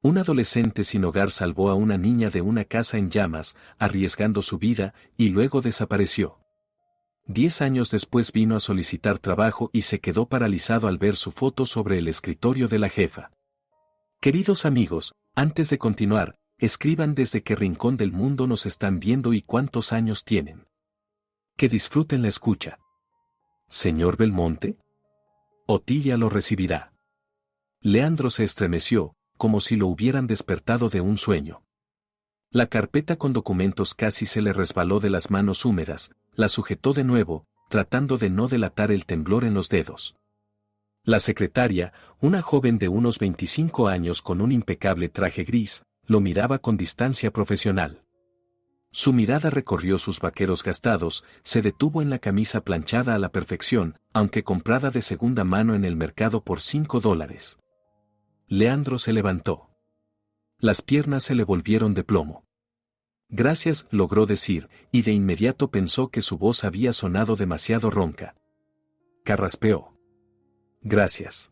Un adolescente sin hogar salvó a una niña de una casa en llamas, arriesgando su vida, y luego desapareció. 10 años después vino a solicitar trabajo y se quedó paralizado al ver su foto sobre el escritorio de la jefa. Queridos amigos, antes de continuar, escriban desde qué rincón del mundo nos están viendo y cuántos años tienen. Que disfruten la escucha. ¿Señor Belmonte? Otilia lo recibirá. Leandro se estremeció, como si lo hubieran despertado de un sueño. La carpeta con documentos casi se le resbaló de las manos húmedas, la sujetó de nuevo, tratando de no delatar el temblor en los dedos. La secretaria, una joven de unos 25 años con un impecable traje gris, lo miraba con distancia profesional. Su mirada recorrió sus vaqueros gastados, se detuvo en la camisa planchada a la perfección, aunque comprada de segunda mano en el mercado por $5. Leandro se levantó. Las piernas se le volvieron de plomo. Gracias, logró decir, y de inmediato pensó que su voz había sonado demasiado ronca. Carraspeó. Gracias.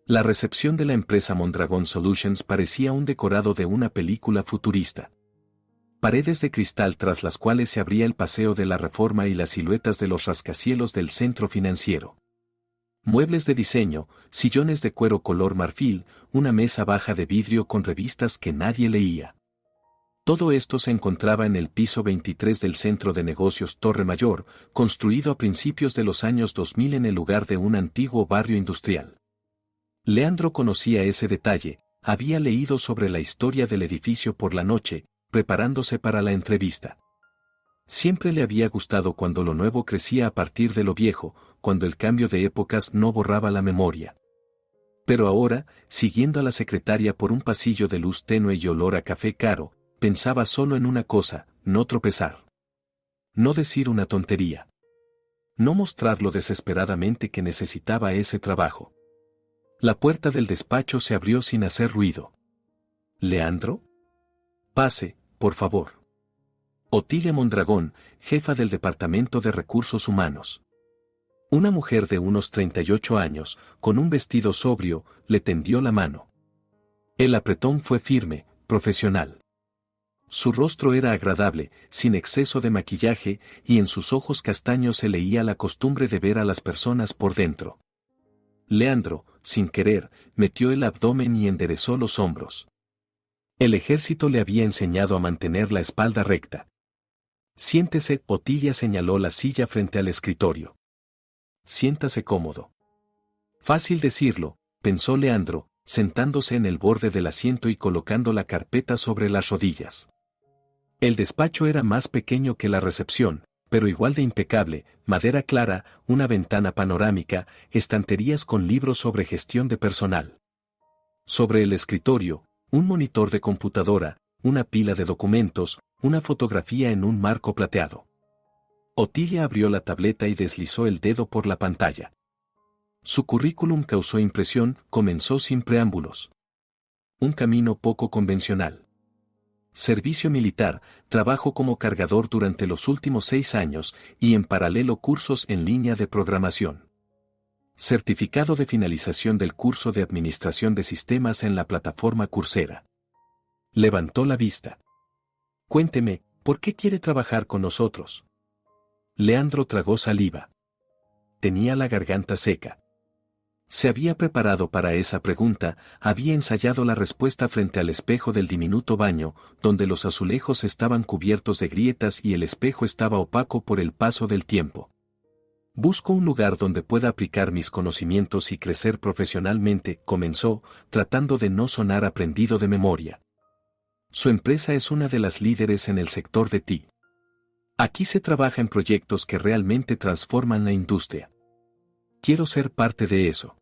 La recepción de la empresa Mondragon Solutions parecía un decorado de una película futurista. Paredes de cristal tras las cuales se abría el paseo de la Reforma y las siluetas de los rascacielos del centro financiero. Muebles de diseño, sillones de cuero color marfil, una mesa baja de vidrio con revistas que nadie leía. Todo esto se encontraba en el piso 23 del Centro de Negocios Torre Mayor, construido a principios de los años 2000 en el lugar de un antiguo barrio industrial. Leandro conocía ese detalle, había leído sobre la historia del edificio por la noche, preparándose para la entrevista. Siempre le había gustado cuando lo nuevo crecía a partir de lo viejo, cuando el cambio de épocas no borraba la memoria. Pero ahora, siguiendo a la secretaria por un pasillo de luz tenue y olor a café caro, pensaba solo en una cosa, no tropezar. No decir una tontería. No mostrar lo desesperadamente que necesitaba ese trabajo. La puerta del despacho se abrió sin hacer ruido. ¿Leandro? Pase, por favor. Otilia Mondragón, jefa del Departamento de Recursos Humanos. Una mujer de unos 38 años, con un vestido sobrio, le tendió la mano. El apretón fue firme, profesional. Su rostro era agradable, sin exceso de maquillaje, y en sus ojos castaños se leía la costumbre de ver a las personas por dentro. Leandro, sin querer, metió el abdomen y enderezó los hombros. El ejército le había enseñado a mantener la espalda recta. Siéntese, Otilia señaló la silla frente al escritorio. Siéntase cómodo. Fácil decirlo, pensó Leandro, sentándose en el borde del asiento y colocando la carpeta sobre las rodillas. El despacho era más pequeño que la recepción, pero igual de impecable, madera clara, una ventana panorámica, estanterías con libros sobre gestión de personal. Sobre el escritorio, un monitor de computadora, una pila de documentos, una fotografía en un marco plateado. Otilia abrió la tableta y deslizó el dedo por la pantalla. Su currículum causó impresión, comenzó sin preámbulos. Un camino poco convencional. Servicio militar, trabajo como cargador durante los últimos 6 años y en paralelo cursos en línea de programación. Certificado de finalización del curso de Administración de Sistemas en la plataforma Coursera. Levantó la vista. Cuénteme, ¿por qué quiere trabajar con nosotros? Leandro tragó saliva. Tenía la garganta seca. Se había preparado para esa pregunta, había ensayado la respuesta frente al espejo del diminuto baño, donde los azulejos estaban cubiertos de grietas y el espejo estaba opaco por el paso del tiempo. Busco un lugar donde pueda aplicar mis conocimientos y crecer profesionalmente, comenzó, tratando de no sonar aprendido de memoria. Su empresa es una de las líderes en el sector de TI. Aquí se trabaja en proyectos que realmente transforman la industria. Quiero ser parte de eso.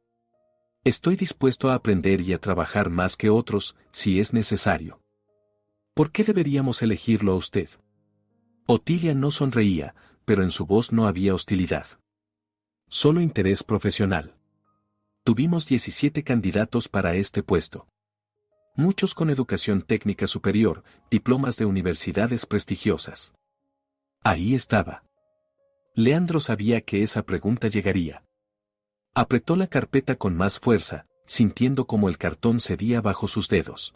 Estoy dispuesto a aprender y a trabajar más que otros, si es necesario. ¿Por qué deberíamos elegirlo a usted? Otilia no sonreía, pero en su voz no había hostilidad. Solo interés profesional. Tuvimos 17 candidatos para este puesto. Muchos con educación técnica superior, diplomas de universidades prestigiosas. Ahí estaba. Leandro sabía que esa pregunta llegaría. Apretó la carpeta con más fuerza, sintiendo como el cartón cedía bajo sus dedos.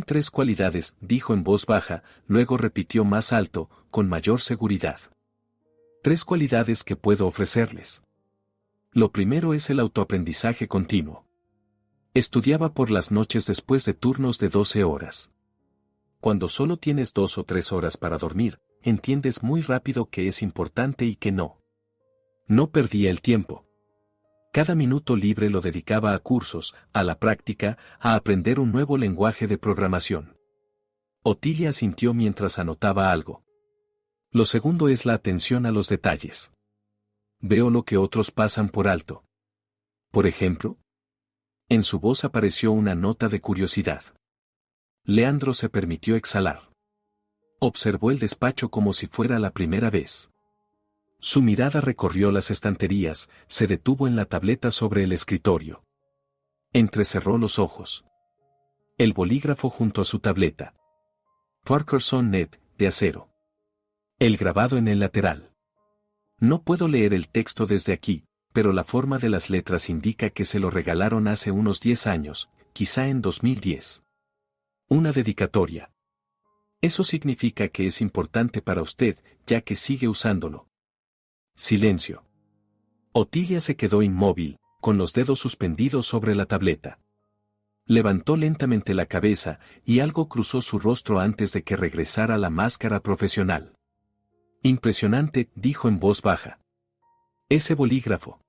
Tres cualidades, dijo en voz baja, luego repitió más alto, con mayor seguridad. 3 cualidades que puedo ofrecerles. Lo primero es el autoaprendizaje continuo. Estudiaba por las noches después de turnos de 12 horas. Cuando solo tienes 2 o 3 horas para dormir, entiendes muy rápido qué es importante y qué no. No perdía el tiempo. Cada minuto libre lo dedicaba a cursos, a la práctica, a aprender un nuevo lenguaje de programación. Otilia asintió mientras anotaba algo. Lo segundo es la atención a los detalles. Veo lo que otros pasan por alto. Por ejemplo, en su voz apareció una nota de curiosidad. Leandro se permitió exhalar. Observó el despacho como si fuera la primera vez. Su mirada recorrió las estanterías, se detuvo en la tableta sobre el escritorio. Entrecerró los ojos. El bolígrafo junto a su tableta. Parkerson Net, de acero. El grabado en el lateral. No puedo leer el texto desde aquí, pero la forma de las letras indica que se lo regalaron hace unos 10 años, quizá en 2010. Una dedicatoria. Eso significa que es importante para usted, ya que sigue usándolo. Silencio. Otilia se quedó inmóvil, con los dedos suspendidos sobre la tableta. Levantó lentamente la cabeza, y algo cruzó su rostro antes de que regresara la máscara profesional. Impresionante, dijo en voz baja. Ese bolígrafo.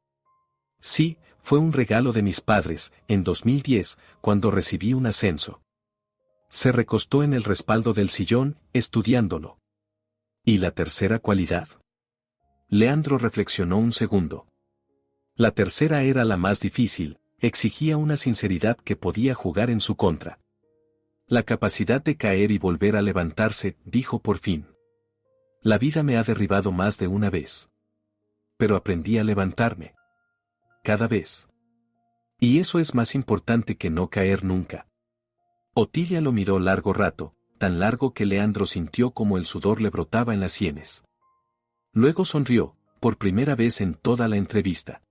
Sí, fue un regalo de mis padres, en 2010, cuando recibí un ascenso. Se recostó en el respaldo del sillón, estudiándolo. ¿Y la tercera cualidad? Leandro reflexionó un segundo. La tercera era la más difícil, exigía una sinceridad que podía jugar en su contra. La capacidad de caer y volver a levantarse, dijo por fin. La vida me ha derribado más de una vez. Pero aprendí a levantarme. Cada vez. Y eso es más importante que no caer nunca. Otilia lo miró largo rato, tan largo que Leandro sintió como el sudor le brotaba en las sienes. Luego sonrió, por primera vez en toda la entrevista.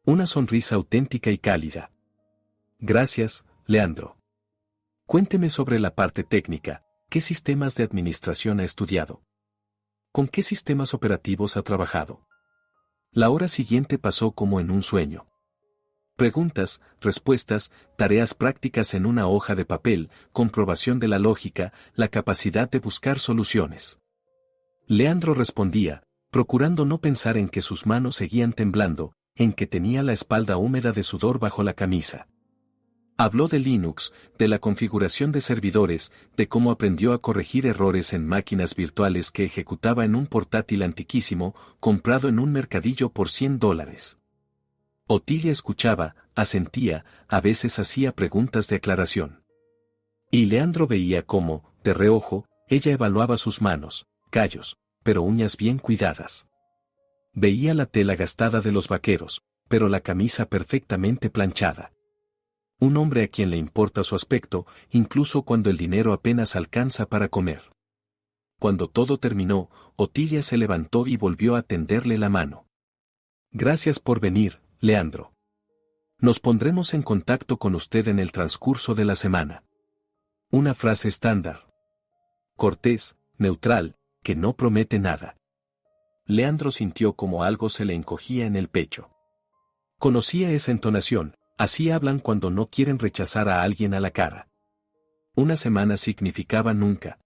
Una sonrisa auténtica y cálida. Gracias, Leandro. Cuénteme sobre la parte técnica, ¿qué sistemas de administración ha estudiado? ¿Con qué sistemas operativos ha trabajado? La hora siguiente pasó como en un sueño. Preguntas, respuestas, tareas prácticas en una hoja de papel, comprobación de la lógica, la capacidad de buscar soluciones. Leandro respondía, procurando no pensar en que sus manos seguían temblando, en que tenía la espalda húmeda de sudor bajo la camisa. Habló de Linux, de la configuración de servidores, de cómo aprendió a corregir errores en máquinas virtuales que ejecutaba en un portátil antiquísimo, comprado en un mercadillo por $100. Otilia escuchaba, asentía, a veces hacía preguntas de aclaración. Y Leandro veía cómo, de reojo, ella evaluaba sus manos, callos, pero uñas bien cuidadas. Veía la tela gastada de los vaqueros, pero la camisa perfectamente planchada. Un hombre a quien le importa su aspecto, incluso cuando el dinero apenas alcanza para comer. Cuando todo terminó, Otilia se levantó y volvió a tenderle la mano. Gracias por venir, Leandro. Nos pondremos en contacto con usted en el transcurso de la semana. Una frase estándar. Cortés, neutral, que no promete nada. Leandro sintió como algo se le encogía en el pecho. Conocía esa entonación, así hablan cuando no quieren rechazar a alguien a la cara. Una semana significaba nunca.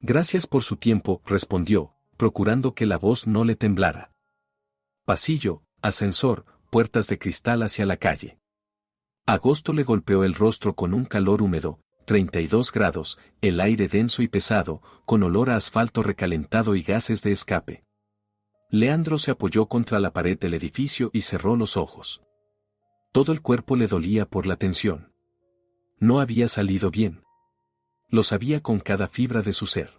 Gracias por su tiempo, respondió, procurando que la voz no le temblara. Pasillo, ascensor, puertas de cristal hacia la calle. Agosto le golpeó el rostro con un calor húmedo, 32 grados, el aire denso y pesado, con olor a asfalto recalentado y gases de escape. Leandro se apoyó contra la pared del edificio y cerró los ojos. Todo el cuerpo le dolía por la tensión. No había salido bien. Lo sabía con cada fibra de su ser.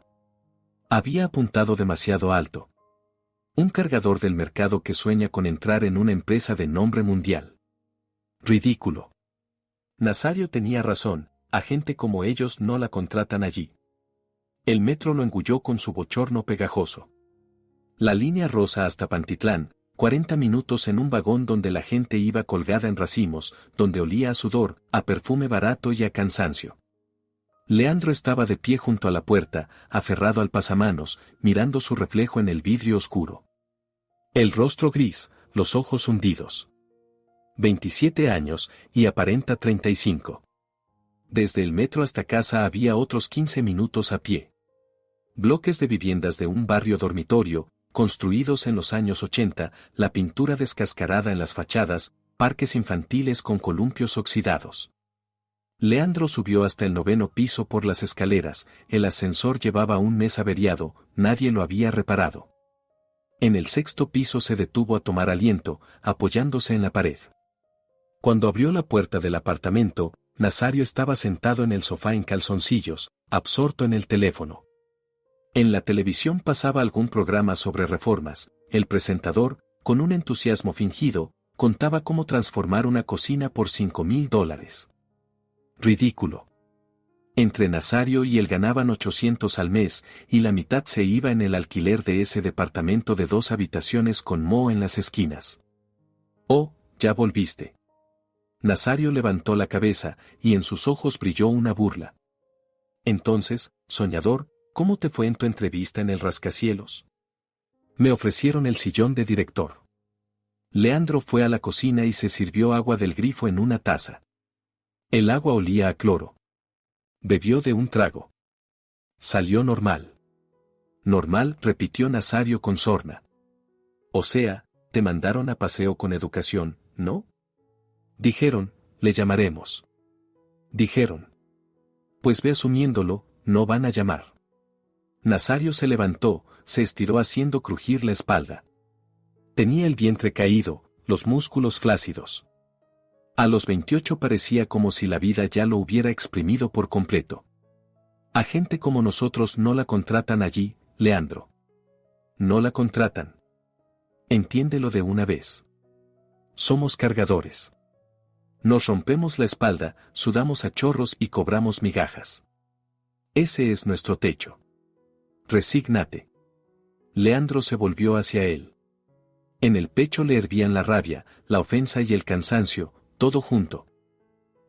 Había apuntado demasiado alto. Un cargador del mercado que sueña con entrar en una empresa de nombre mundial. Ridículo. Nazario tenía razón, a gente como ellos no la contratan allí. El metro lo engulló con su bochorno pegajoso. La línea rosa hasta Pantitlán, 40 minutos en un vagón donde la gente iba colgada en racimos, donde olía a sudor, a perfume barato y a cansancio. Leandro estaba de pie junto a la puerta, aferrado al pasamanos, mirando su reflejo en el vidrio oscuro. El rostro gris, los ojos hundidos. 27 años, y aparenta 35. Desde el metro hasta casa había otros 15 minutos a pie. Bloques de viviendas de un barrio dormitorio, construidos en los años 80, la pintura descascarada en las fachadas, parques infantiles con columpios oxidados. Leandro subió hasta el 9º piso por las escaleras, el ascensor llevaba un mes averiado, nadie lo había reparado. En el 6º piso se detuvo a tomar aliento, apoyándose en la pared. Cuando abrió la puerta del apartamento, Nazario estaba sentado en el sofá en calzoncillos, absorto en el teléfono. En la televisión pasaba algún programa sobre reformas, el presentador, con un entusiasmo fingido, contaba cómo transformar una cocina por $5,000. Ridículo. Entre Nazario y él ganaban 800 al mes, y la mitad se iba en el alquiler de ese departamento de 2 habitaciones con moho en las esquinas. Oh, ya volviste. Nazario levantó la cabeza, y en sus ojos brilló una burla. Entonces, soñador, ¿cómo te fue en tu entrevista en el rascacielos? Me ofrecieron el sillón de director. Leandro fue a la cocina y se sirvió agua del grifo en una taza. El agua olía a cloro. Bebió de un trago. Salió normal. Normal, repitió Nazario con sorna. O sea, te mandaron a paseo con educación, ¿no? Dijeron, le llamaremos. Dijeron. Pues ve asumiéndolo, no van a llamar. Nazario se levantó, se estiró haciendo crujir la espalda. Tenía el vientre caído, los músculos flácidos. A los 28 parecía como si la vida ya lo hubiera exprimido por completo. A gente como nosotros no la contratan allí, Leandro. No la contratan. Entiéndelo de una vez. Somos cargadores. Nos rompemos la espalda, sudamos a chorros y cobramos migajas. Ese es nuestro techo. Resígnate. Leandro se volvió hacia él. En el pecho le hervían la rabia, la ofensa y el cansancio, todo junto.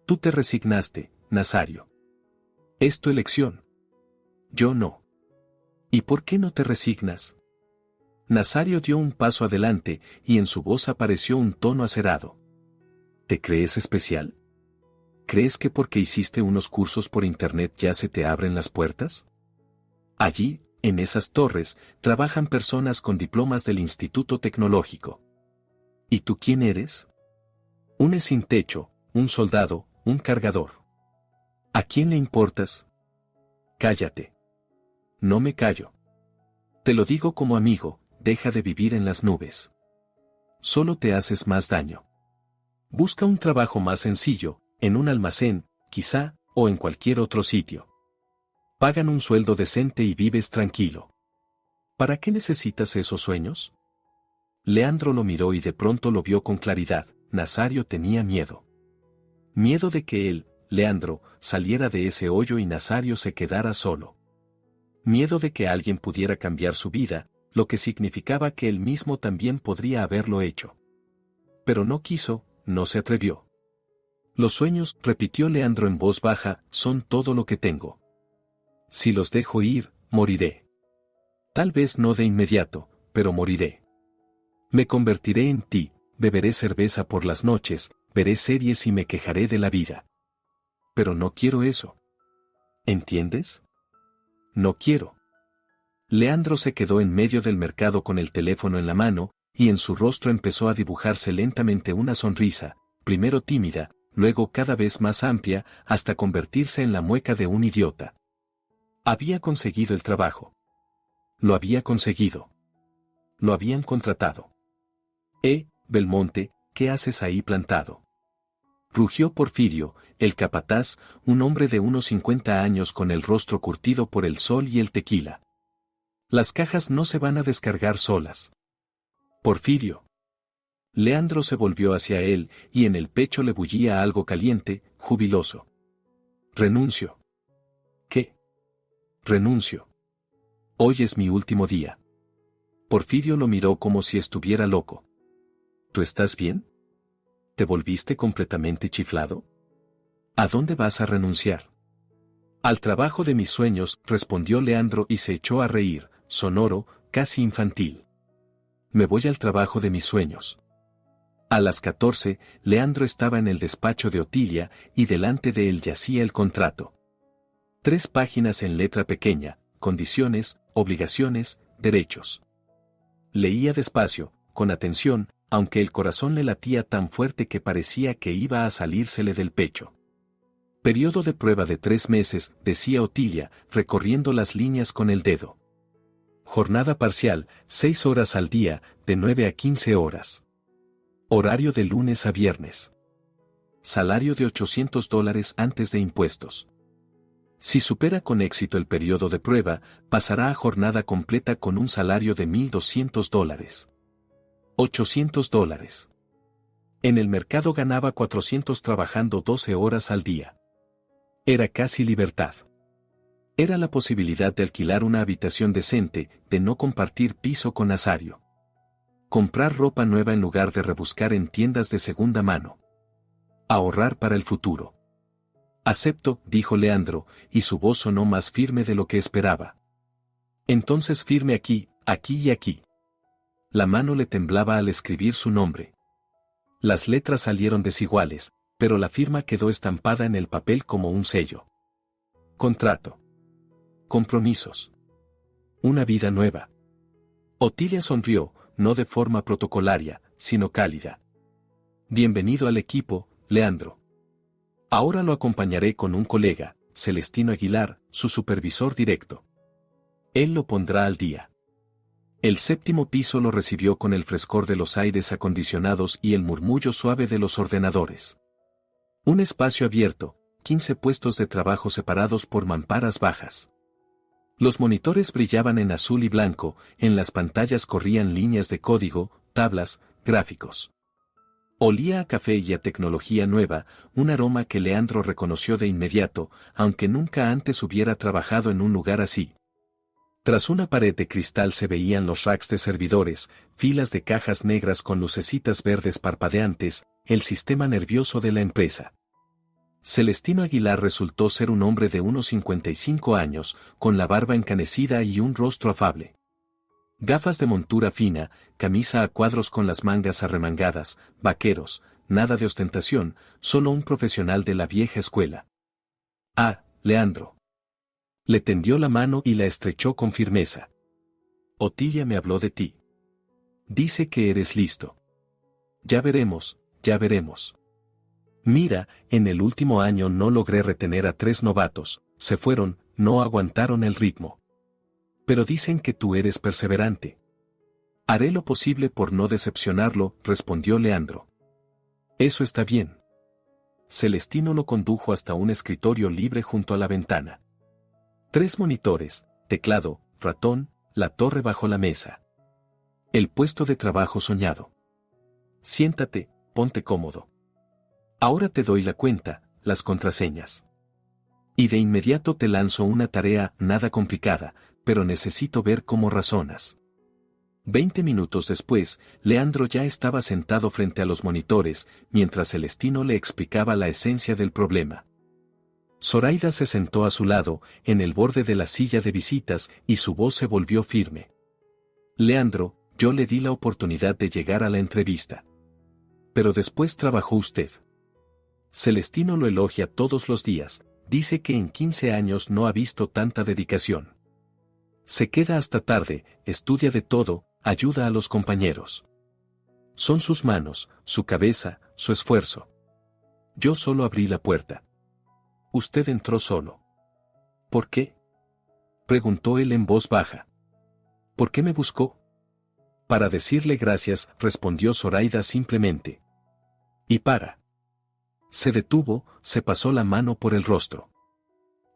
Tú te resignaste, Nazario. Es tu elección. Yo no. ¿Y por qué no te resignas? Nazario dio un paso adelante, y en su voz apareció un tono acerado. ¿Te crees especial? ¿Crees que porque hiciste unos cursos por internet ya se te abren las puertas? Allí, en esas torres, trabajan personas con diplomas del Instituto Tecnológico. ¿Y tú quién eres? Un sin techo, un soldado, un cargador. ¿A quién le importas? Cállate. No me callo. Te lo digo como amigo, deja de vivir en las nubes. Solo te haces más daño. Busca un trabajo más sencillo, en un almacén, quizá, o en cualquier otro sitio. Pagan un sueldo decente y vives tranquilo. ¿Para qué necesitas esos sueños? Leandro lo miró y de pronto lo vio con claridad. Nazario tenía miedo. Miedo de que él, Leandro, saliera de ese hoyo y Nazario se quedara solo. Miedo de que alguien pudiera cambiar su vida, lo que significaba que él mismo también podría haberlo hecho. Pero no quiso, no se atrevió. Los sueños, repitió Leandro en voz baja, son todo lo que tengo. Si los dejo ir, moriré. Tal vez no de inmediato, pero moriré. Me convertiré en ti, beberé cerveza por las noches, veré series y me quejaré de la vida. Pero no quiero eso. ¿Entiendes? No quiero. Leandro se quedó en medio del mercado con el teléfono en la mano, y en su rostro empezó a dibujarse lentamente una sonrisa, primero tímida, luego cada vez más amplia, hasta convertirse en la mueca de un idiota. Había conseguido el trabajo. Lo había conseguido. Lo habían contratado. Belmonte, ¿qué haces ahí plantado? Rugió Porfirio, el capataz, un hombre de unos 50 años con el rostro curtido por el sol y el tequila. Las cajas no se van a descargar solas. Porfirio. Leandro se volvió hacia él, y en el pecho le bullía algo caliente, jubiloso. Renuncio. ¿Qué? Renuncio. Hoy es mi último día. Porfirio lo miró como si estuviera loco. ¿tú estás bien? ¿Te volviste completamente chiflado? ¿A dónde vas a renunciar? Al trabajo de mis sueños, respondió Leandro y se echó a reír, sonoro, casi infantil. Me voy al trabajo de mis sueños. A las 14, Leandro estaba en el despacho de Otilia y delante de él yacía el contrato. 3 páginas en letra pequeña, condiciones, obligaciones, derechos. Leía despacio, con atención, aunque el corazón le latía tan fuerte que parecía que iba a salírsele del pecho. Periodo de prueba de 3 meses, decía Otilia, recorriendo las líneas con el dedo. Jornada parcial, 6 horas al día, de 9 a 15 horas. Horario de lunes a viernes. Salario de $800 antes de impuestos. Si supera con éxito el periodo de prueba, pasará a jornada completa con un salario de $1,200. $800. En el mercado ganaba 400 trabajando 12 horas al día. Era casi libertad. Era la posibilidad de alquilar una habitación decente, de no compartir piso con Nazario. Comprar ropa nueva en lugar de rebuscar en tiendas de segunda mano. Ahorrar para el futuro. Acepto, dijo Leandro, y su voz sonó más firme de lo que esperaba. Entonces firme aquí, aquí y aquí. La mano le temblaba al escribir su nombre. Las letras salieron desiguales, pero la firma quedó estampada en el papel como un sello. Contrato. Compromisos. Una vida nueva. Otilia sonrió, no de forma protocolaria, sino cálida. Bienvenido al equipo, Leandro. Ahora lo acompañaré con un colega, Celestino Aguilar, su supervisor directo. Él lo pondrá al día. El 7º piso lo recibió con el frescor de los aires acondicionados y el murmullo suave de los ordenadores. Un espacio abierto, 15 puestos de trabajo separados por mamparas bajas. Los monitores brillaban en azul y blanco, en las pantallas corrían líneas de código, tablas, gráficos. Olía a café y a tecnología nueva, un aroma que Leandro reconoció de inmediato, aunque nunca antes hubiera trabajado en un lugar así. Tras una pared de cristal se veían los racks de servidores, filas de cajas negras con lucecitas verdes parpadeantes, el sistema nervioso de la empresa. Celestino Aguilar resultó ser un hombre de unos 55 años, con la barba encanecida y un rostro afable. Gafas de montura fina, camisa a cuadros con las mangas arremangadas, vaqueros, nada de ostentación, solo un profesional de la vieja escuela. Ah, Leandro. Le tendió la mano y la estrechó con firmeza. Otilia me habló de ti. Dice que eres listo. Ya veremos, ya veremos. Mira, en el último año no logré retener a 3 novatos, se fueron, no aguantaron el ritmo. Pero dicen que tú eres perseverante. Haré lo posible por no decepcionarlo, respondió Leandro. Eso está bien. Celestino lo condujo hasta un escritorio libre junto a la ventana. 3 monitores, teclado, ratón, la torre bajo la mesa. El puesto de trabajo soñado. Siéntate, ponte cómodo. Ahora te doy la cuenta, las contraseñas. Y de inmediato te lanzo una tarea nada complicada, pero necesito ver cómo razonas. 20 minutos después, Leandro ya estaba sentado frente a los monitores, mientras Celestino le explicaba la esencia del problema. Zoraida se sentó a su lado, en el borde de la silla de visitas, y su voz se volvió firme. Leandro, yo le di la oportunidad de llegar a la entrevista. Pero después trabajó usted. Celestino lo elogia todos los días, dice que en 15 años no ha visto tanta dedicación. Se queda hasta tarde, estudia de todo, ayuda a los compañeros. Son sus manos, su cabeza, su esfuerzo. Yo solo abrí la puerta. Usted entró solo. ¿Por qué? Preguntó él en voz baja. ¿Por qué me buscó? Para decirle gracias, respondió Zoraida simplemente. Y para. Se detuvo, se pasó la mano por el rostro.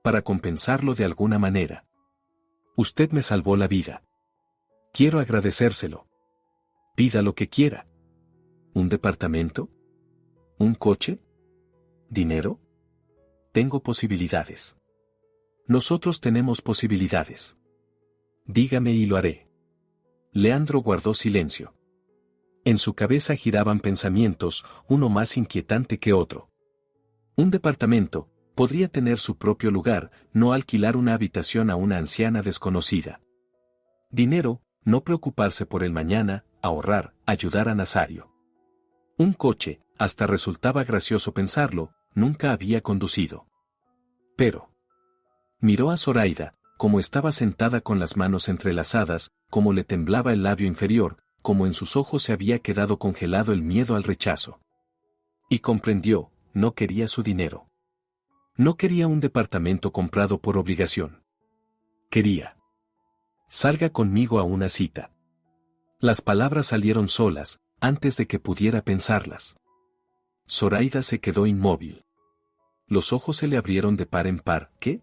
Para compensarlo de alguna manera. Usted me salvó la vida. Quiero agradecérselo. Pida lo que quiera. ¿Un departamento? ¿Un coche? ¿Dinero? Tengo posibilidades. Nosotros tenemos posibilidades. Dígame y lo haré. Leandro guardó silencio. En su cabeza giraban pensamientos, uno más inquietante que otro. Un departamento podría tener su propio lugar, no alquilar una habitación a una anciana desconocida. Dinero, no preocuparse por el mañana, ahorrar, ayudar a Nazario. Un coche, hasta resultaba gracioso pensarlo, nunca había conducido. Pero miró a Zoraida, como estaba sentada con las manos entrelazadas, como le temblaba el labio inferior, como en sus ojos se había quedado congelado el miedo al rechazo. Y comprendió, no quería su dinero. No quería un departamento comprado por obligación. Quería: salga conmigo a una cita. Las palabras salieron solas, antes de que pudiera pensarlas. Zoraida se quedó inmóvil. Los ojos se le abrieron de par en par. ¿Qué?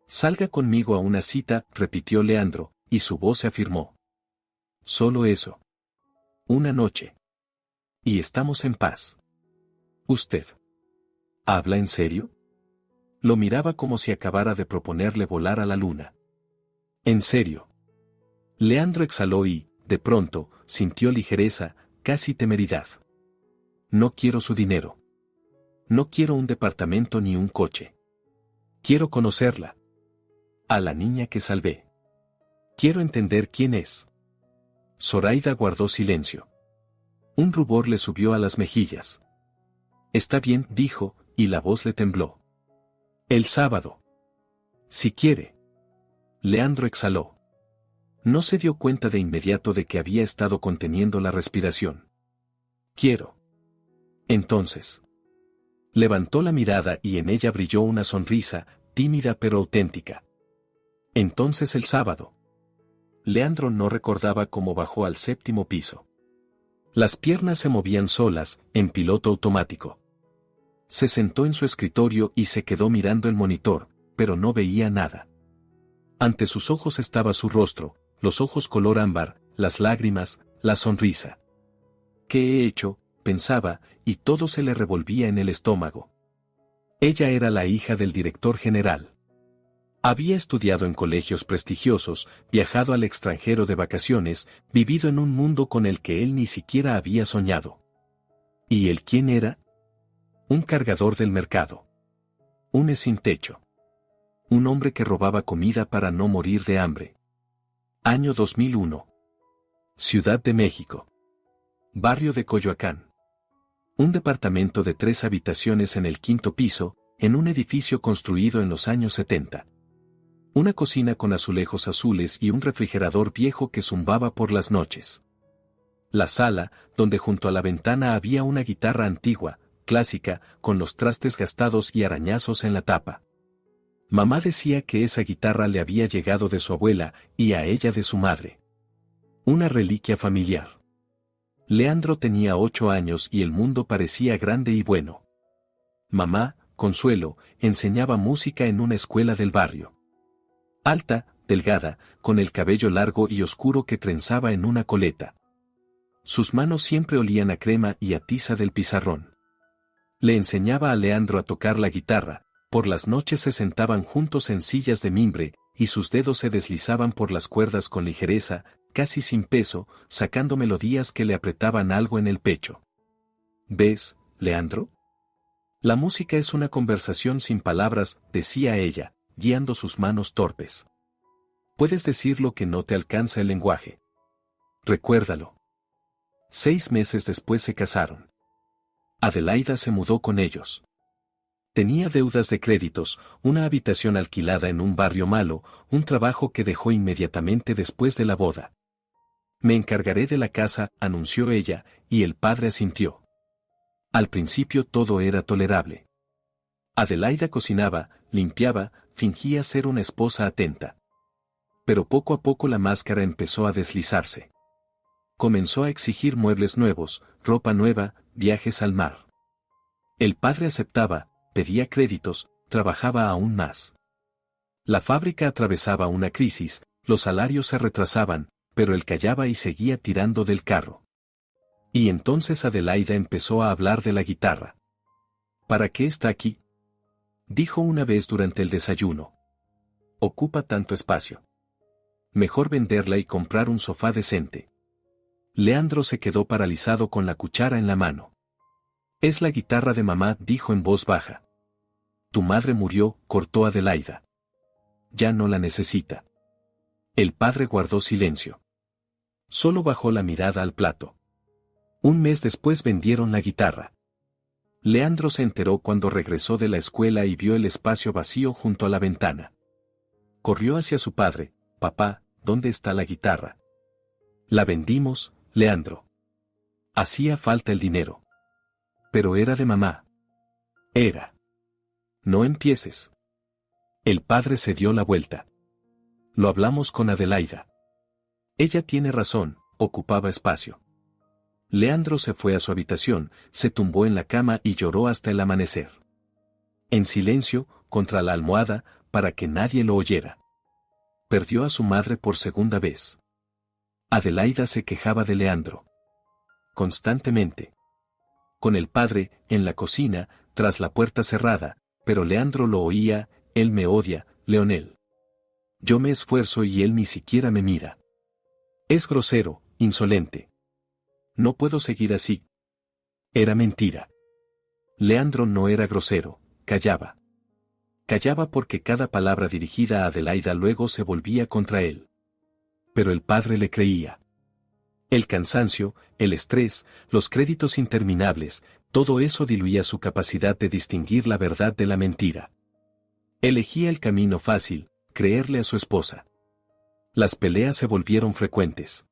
Salga conmigo a una cita, repitió Leandro, y su voz se afirmó. Solo eso. Una noche. Y estamos en paz. ¿Usted habla en serio? Lo miraba como si acabara de proponerle volar a la luna. En serio. Leandro exhaló y, de pronto, sintió ligereza, casi temeridad. No quiero su dinero. No quiero un departamento ni un coche. Quiero conocerla. A la niña que salvé. Quiero entender quién es. Zoraida guardó silencio. Un rubor le subió a las mejillas. Está bien, dijo, y la voz le tembló. El sábado. Si quiere. Leandro exhaló. No se dio cuenta de inmediato de que había estado conteniendo la respiración. Quiero. Entonces. Levantó la mirada y en ella brilló una sonrisa, tímida pero auténtica. Entonces el sábado. Leandro no recordaba cómo bajó al 7º piso. Las piernas se movían solas, en piloto automático. Se sentó en su escritorio y se quedó mirando el monitor, pero no veía nada. Ante sus ojos estaba su rostro, los ojos color ámbar, las lágrimas, la sonrisa. ¿Qué he hecho?, pensaba, y todo se le revolvía en el estómago. Ella era la hija del director general. Había estudiado en colegios prestigiosos, viajado al extranjero de vacaciones, vivido en un mundo con el que él ni siquiera había soñado. ¿Y él quién era? Un cargador del mercado. Un sin techo. Un hombre que robaba comida para no morir de hambre. Año 2001. Ciudad de México. Barrio de Coyoacán. Un departamento de 3 habitaciones en el 5º piso, en un edificio construido en los años 70. Una cocina con azulejos azules y un refrigerador viejo que zumbaba por las noches. La sala, donde junto a la ventana había una guitarra antigua, clásica, con los trastes gastados y arañazos en la tapa. Mamá decía que esa guitarra le había llegado de su abuela y a ella de su madre. Una reliquia familiar. Leandro tenía 8 años y el mundo parecía grande y bueno. Mamá, Consuelo, enseñaba música en una escuela del barrio. Alta, delgada, con el cabello largo y oscuro que trenzaba en una coleta. Sus manos siempre olían a crema y a tiza del pizarrón. Le enseñaba a Leandro a tocar la guitarra, por las noches se sentaban juntos en sillas de mimbre, y sus dedos se deslizaban por las cuerdas con ligereza, casi sin peso, sacando melodías que le apretaban algo en el pecho. ¿Ves, Leandro? La música es una conversación sin palabras, decía ella, guiando sus manos torpes. Puedes decir lo que no te alcanza el lenguaje. Recuérdalo. 6 meses después se casaron. Adelaida se mudó con ellos. Tenía deudas de créditos, una habitación alquilada en un barrio malo, un trabajo que dejó inmediatamente después de la boda. Me encargaré de la casa, anunció ella, y el padre asintió. Al principio todo era tolerable. Adelaida cocinaba, limpiaba, fingía ser una esposa atenta. Pero poco a poco la máscara empezó a deslizarse. Comenzó a exigir muebles nuevos, ropa nueva, viajes al mar. El padre aceptaba, pedía créditos, trabajaba aún más. La fábrica atravesaba una crisis, los salarios se retrasaban, pero él callaba y seguía tirando del carro. Y entonces Adelaida empezó a hablar de la guitarra. ¿Para qué está aquí?, dijo una vez durante el desayuno. Ocupa tanto espacio. Mejor venderla y comprar un sofá decente. Leandro se quedó paralizado con la cuchara en la mano. Es la guitarra de mamá, dijo en voz baja. Tu madre murió, cortó Adelaida. Ya no la necesita. El padre guardó silencio. Solo bajó la mirada al plato. Un mes después vendieron la guitarra. Leandro se enteró cuando regresó de la escuela y vio el espacio vacío junto a la ventana. Corrió hacia su padre. Papá, ¿dónde está la guitarra? La vendimos, Leandro. Hacía falta el dinero. Pero era de mamá. Era. No empieces. El padre se dio la vuelta. Lo hablamos con Adelaida. Ella tiene razón, ocupaba espacio. Leandro se fue a su habitación, se tumbó en la cama y lloró hasta el amanecer. En silencio, contra la almohada, para que nadie lo oyera. Perdió a su madre por segunda vez. Adelaida se quejaba de Leandro. Constantemente. Con el padre, en la cocina, tras la puerta cerrada, pero Leandro lo oía, él me odia, Leonel. Yo me esfuerzo y él ni siquiera me mira. Es grosero, insolente. No puedo seguir así. Era mentira. Leandro no era grosero, callaba. Callaba porque cada palabra dirigida a Adelaida luego se volvía contra él. Pero el padre le creía. El cansancio, el estrés, los créditos interminables, todo eso diluía su capacidad de distinguir la verdad de la mentira. Elegía el camino fácil, creerle a su esposa. Las peleas se volvieron frecuentes.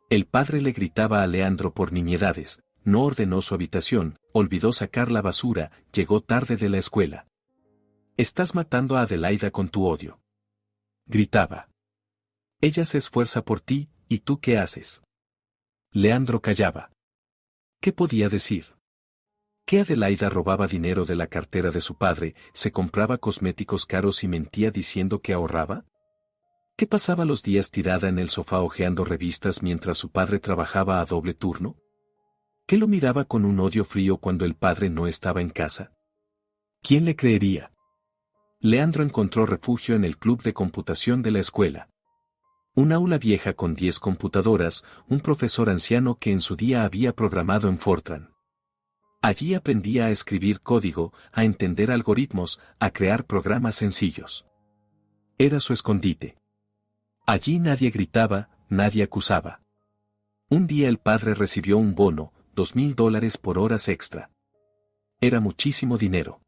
El padre le gritaba a Leandro por nimiedades, no ordenó su habitación, olvidó sacar la basura, llegó tarde de la escuela. Estás matando a Adelaida con tu odio. Gritaba. Ella se esfuerza por ti, ¿y tú qué haces? Leandro callaba. ¿Qué podía decir? Que Adelaida robaba dinero de la cartera de su padre, se compraba cosméticos caros y mentía diciendo que ahorraba. ¿Qué pasaba los días tirada en el sofá hojeando revistas mientras su padre trabajaba a doble turno? ¿Qué lo miraba con un odio frío cuando el padre no estaba en casa? ¿Quién le creería? Leandro encontró refugio en el club de computación de la escuela. Un aula vieja con 10 computadoras, un profesor anciano que en su día había programado en Fortran. Allí aprendía a escribir código, a entender algoritmos, a crear programas sencillos. Era su escondite. Allí nadie gritaba, nadie acusaba. Un día el padre recibió un bono, $2,000 por horas extra. Era muchísimo dinero.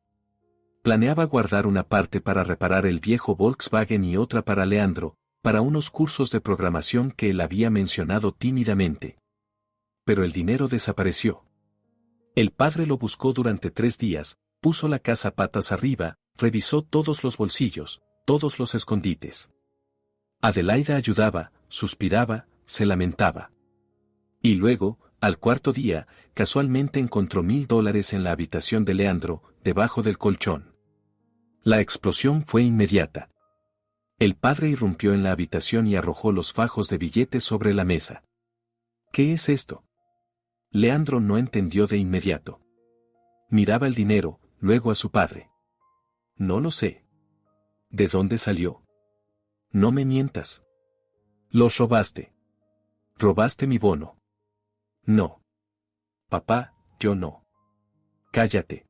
Planeaba guardar una parte para reparar el viejo Volkswagen y otra para Leandro, para unos cursos de programación que él había mencionado tímidamente. Pero el dinero desapareció. El padre lo buscó durante 3 días, puso la casa patas arriba, revisó todos los bolsillos, todos los escondites. Adelaida ayudaba, suspiraba, se lamentaba. Y luego, al cuarto día, casualmente encontró $1,000 en la habitación de Leandro, debajo del colchón. La explosión fue inmediata. El padre irrumpió en la habitación y arrojó los fajos de billetes sobre la mesa. ¿Qué es esto? Leandro no entendió de inmediato. Miraba el dinero, luego a su padre. No lo sé. ¿De dónde salió? No me mientas. Los robaste. Robaste mi bono. No. Papá, yo no. Cállate.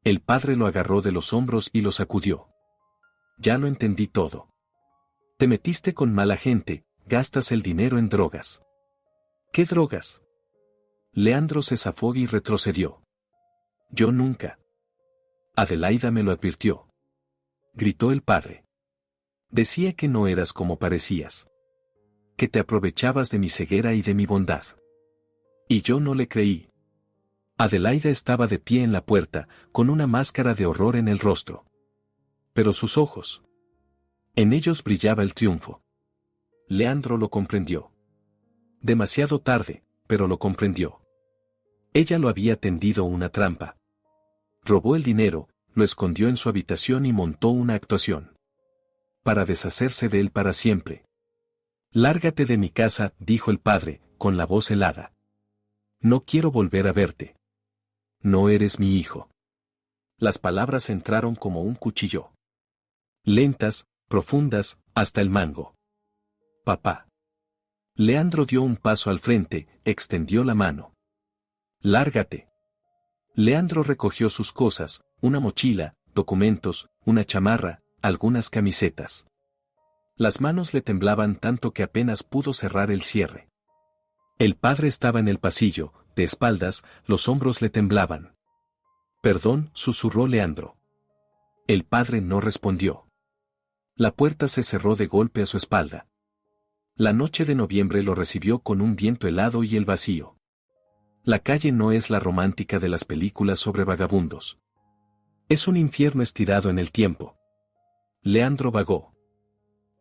El padre lo agarró de los hombros y lo sacudió. Ya lo entendí todo. Te metiste con mala gente, gastas el dinero en drogas. ¿Qué drogas? Leandro se zafó y retrocedió. Yo nunca. Adelaida me lo advirtió. Gritó el padre. Decía que no eras como parecías. Que te aprovechabas de mi ceguera y de mi bondad. Y yo no le creí. Adelaida estaba de pie en la puerta, con una máscara de horror en el rostro. Pero sus ojos. En ellos brillaba el triunfo. Leandro lo comprendió. Demasiado tarde, pero lo comprendió. Ella lo había tendido una trampa. Robó el dinero, lo escondió en su habitación y montó una actuación. Para deshacerse de él para siempre. Lárgate de mi casa, dijo el padre, con la voz helada. No quiero volver a verte. No eres mi hijo. Las palabras entraron como un cuchillo. Lentas, profundas, hasta el mango. Papá. Leandro dio un paso al frente, extendió la mano. «Lárgate». Leandro recogió sus cosas, una mochila, documentos, una chamarra, algunas camisetas. Las manos le temblaban tanto que apenas pudo cerrar el cierre. El padre estaba en el pasillo, de espaldas, los hombros le temblaban. «Perdón», susurró Leandro. El padre no respondió. La puerta se cerró de golpe a su espalda. La noche de noviembre lo recibió con un viento helado y el vacío. La calle no es la romántica de las películas sobre vagabundos. Es un infierno estirado en el tiempo. Leandro vagó.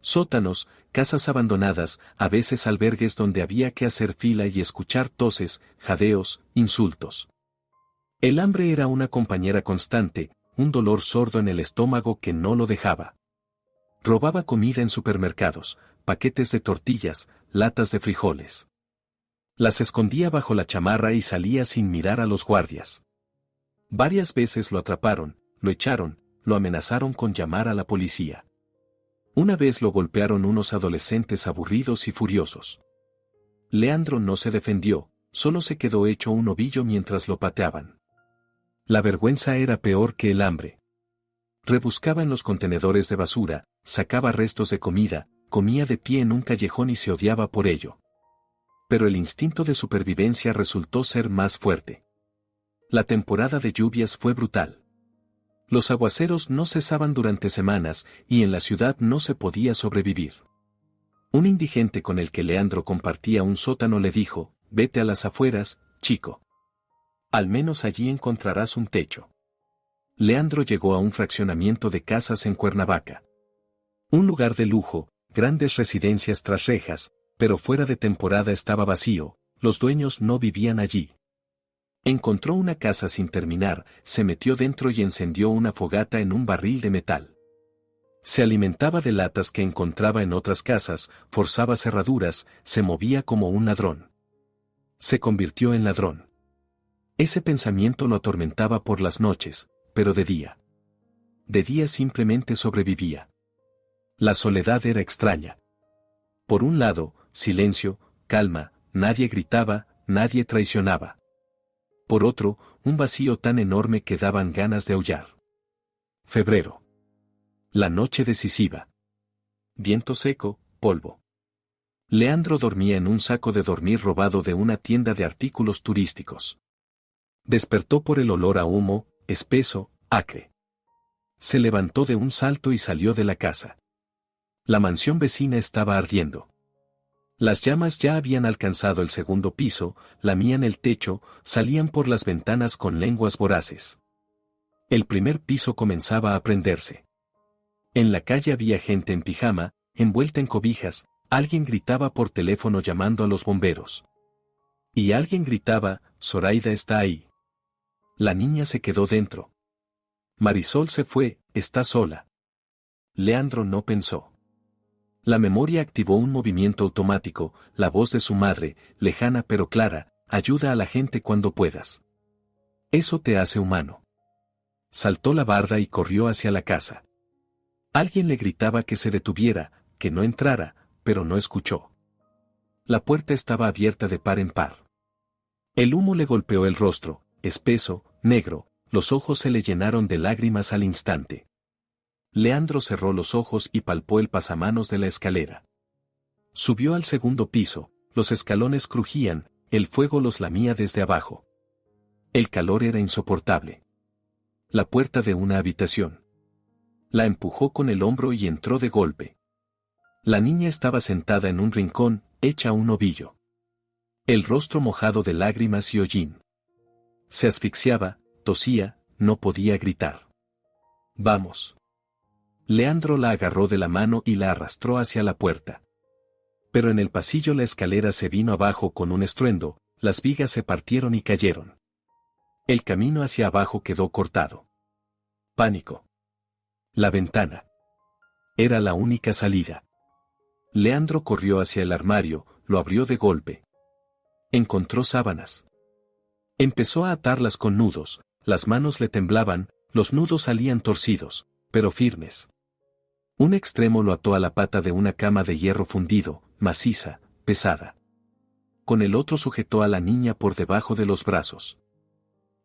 Sótanos, casas abandonadas, a veces albergues donde había que hacer fila y escuchar toses, jadeos, insultos. El hambre era una compañera constante, un dolor sordo en el estómago que no lo dejaba. Robaba comida en supermercados, paquetes de tortillas, latas de frijoles. Las escondía bajo la chamarra y salía sin mirar a los guardias. Varias veces lo atraparon, lo echaron, lo amenazaron con llamar a la policía. Una vez lo golpearon unos adolescentes aburridos y furiosos. Leandro no se defendió, solo se quedó hecho un ovillo mientras lo pateaban. La vergüenza era peor que el hambre. Rebuscaba en los contenedores de basura, sacaba restos de comida, comía de pie en un callejón y se odiaba por ello. Pero el instinto de supervivencia resultó ser más fuerte. La temporada de lluvias fue brutal. Los aguaceros no cesaban durante semanas y en la ciudad no se podía sobrevivir. Un indigente con el que Leandro compartía un sótano le dijo: «Vete a las afueras, chico. Al menos allí encontrarás un techo». Leandro llegó a un fraccionamiento de casas en Cuernavaca. Un lugar de lujo, grandes residencias tras rejas, pero fuera de temporada estaba vacío, los dueños no vivían allí. Encontró una casa sin terminar, se metió dentro y encendió una fogata en un barril de metal. Se alimentaba de latas que encontraba en otras casas, forzaba cerraduras, se movía como un ladrón. Se convirtió en ladrón. Ese pensamiento lo atormentaba por las noches, pero de día. De día simplemente sobrevivía. La soledad era extraña. Por un lado, silencio, calma, nadie gritaba, nadie traicionaba. Por otro, un vacío tan enorme que daban ganas de aullar. Febrero. La noche decisiva. Viento seco, polvo. Leandro dormía en un saco de dormir robado de una tienda de artículos turísticos. Despertó por el olor a humo, espeso, acre. Se levantó de un salto y salió de la casa. La mansión vecina estaba ardiendo. Las llamas ya habían alcanzado el segundo piso, lamían el techo, salían por las ventanas con lenguas voraces. El primer piso comenzaba a prenderse. En la calle había gente en pijama, envuelta en cobijas, alguien gritaba por teléfono llamando a los bomberos. Y alguien gritaba: «Zoraida está ahí». La niña se quedó dentro. Marisol se fue, está sola. Leandro no pensó. La memoria activó un movimiento automático, la voz de su madre, lejana pero clara: «Ayuda a la gente cuando puedas. Eso te hace humano». Saltó la barda y corrió hacia la casa. Alguien le gritaba que se detuviera, que no entrara, pero no escuchó. La puerta estaba abierta de par en par. El humo le golpeó el rostro, espeso, negro, los ojos se le llenaron de lágrimas al instante. Leandro cerró los ojos y palpó el pasamanos de la escalera. Subió al segundo piso, los escalones crujían, el fuego los lamía desde abajo. El calor era insoportable. La puerta de una habitación. La empujó con el hombro y entró de golpe. La niña estaba sentada en un rincón, hecha un ovillo. El rostro mojado de lágrimas y hollín. Se asfixiaba, tosía, no podía gritar. «Vamos». Leandro la agarró de la mano y la arrastró hacia la puerta. Pero en el pasillo la escalera se vino abajo con un estruendo, las vigas se partieron y cayeron. El camino hacia abajo quedó cortado. Pánico. La ventana. Era la única salida. Leandro corrió hacia el armario, lo abrió de golpe. Encontró sábanas. Empezó a atarlas con nudos, las manos le temblaban, los nudos salían torcidos, pero firmes. Un extremo lo ató a la pata de una cama de hierro fundido, maciza, pesada. Con el otro sujetó a la niña por debajo de los brazos.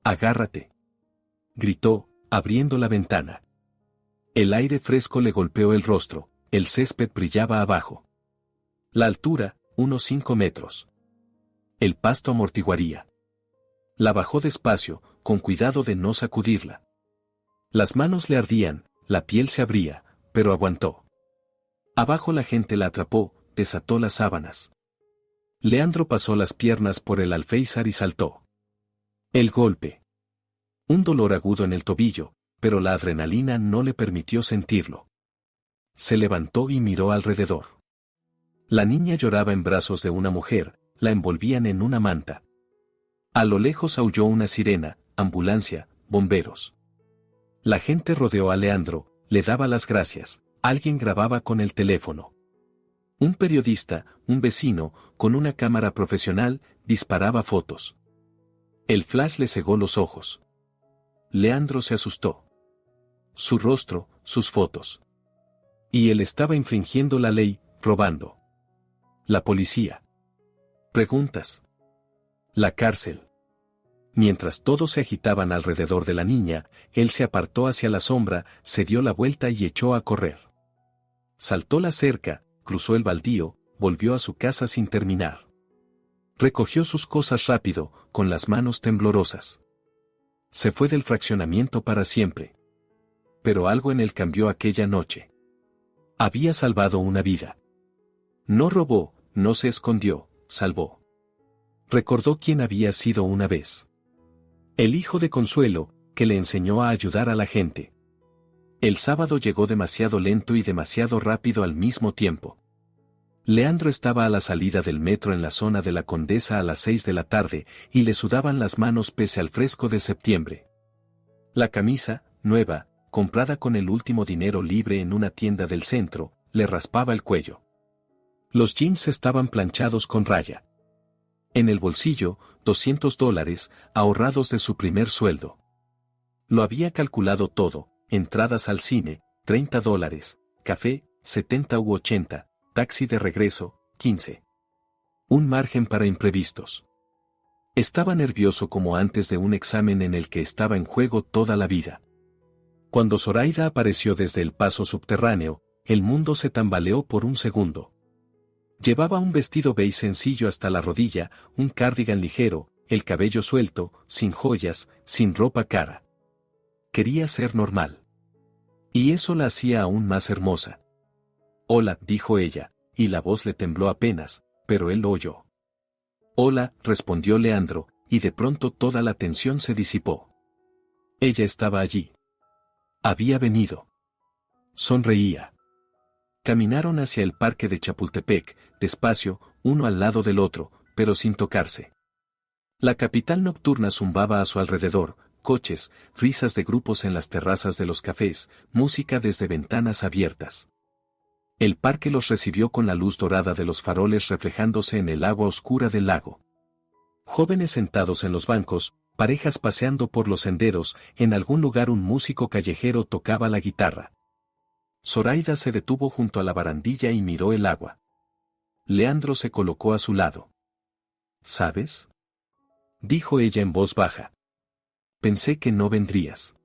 «Agárrate», gritó, abriendo la ventana. El aire fresco le golpeó el rostro, el césped brillaba abajo. La altura, unos 5 metros. El pasto amortiguaría. La bajó despacio, con cuidado de no sacudirla. Las manos le ardían, la piel se abría, pero aguantó. Abajo la gente la atrapó, desató las sábanas. Leandro pasó las piernas por el alféizar y saltó. El golpe. Un dolor agudo en el tobillo, pero la adrenalina no le permitió sentirlo. Se levantó y miró alrededor. La niña lloraba en brazos de una mujer, la envolvían en una manta. A lo lejos aulló una sirena, ambulancia, bomberos. La gente rodeó a Leandro, le daba las gracias, alguien grababa con el teléfono. Un periodista, un vecino, con una cámara profesional, disparaba fotos. El flash le cegó los ojos. Leandro se asustó. Su rostro, sus fotos. Y él estaba infringiendo la ley, robando. La policía. Preguntas. La cárcel. Mientras todos se agitaban alrededor de la niña, él se apartó hacia la sombra, se dio la vuelta y echó a correr. Saltó la cerca, cruzó el baldío, volvió a su casa sin terminar. Recogió sus cosas rápido, con las manos temblorosas. Se fue del fraccionamiento para siempre. Pero algo en él cambió aquella noche. Había salvado una vida. No robó, no se escondió, salvó. Recordó quién había sido una vez. El hijo de Consuelo, que le enseñó a ayudar a la gente. El sábado llegó demasiado lento y demasiado rápido al mismo tiempo. Leandro estaba a la salida del metro en la zona de la Condesa a las 6 de la tarde, y le sudaban las manos pese al fresco de septiembre. La camisa, nueva, comprada con el último dinero libre en una tienda del centro, le raspaba el cuello. Los jeans estaban planchados con raya. En el bolsillo, $200, ahorrados de su primer sueldo. Lo había calculado todo, entradas al cine, $30, café, 70 u 80, taxi de regreso, 15. Un margen para imprevistos. Estaba nervioso como antes de un examen en el que estaba en juego toda la vida. Cuando Zoraida apareció desde el paso subterráneo, el mundo se tambaleó por un segundo. Llevaba un vestido beige sencillo hasta la rodilla, un cardigan ligero, el cabello suelto, sin joyas, sin ropa cara. Quería ser normal. Y eso la hacía aún más hermosa. «Hola», dijo ella, y la voz le tembló apenas, pero él lo oyó. «Hola», respondió Leandro, y de pronto toda la tensión se disipó. Ella estaba allí. Había venido. Sonreía. Caminaron hacia el parque de Chapultepec, despacio, uno al lado del otro, pero sin tocarse. La capital nocturna zumbaba a su alrededor, coches, risas de grupos en las terrazas de los cafés, música desde ventanas abiertas. El parque los recibió con la luz dorada de los faroles reflejándose en el agua oscura del lago. Jóvenes sentados en los bancos, parejas paseando por los senderos, en algún lugar un músico callejero tocaba la guitarra. Zoraida se detuvo junto a la barandilla y miró el agua. Leandro se colocó a su lado. «¿Sabes?», dijo ella en voz baja. «Pensé que no vendrías.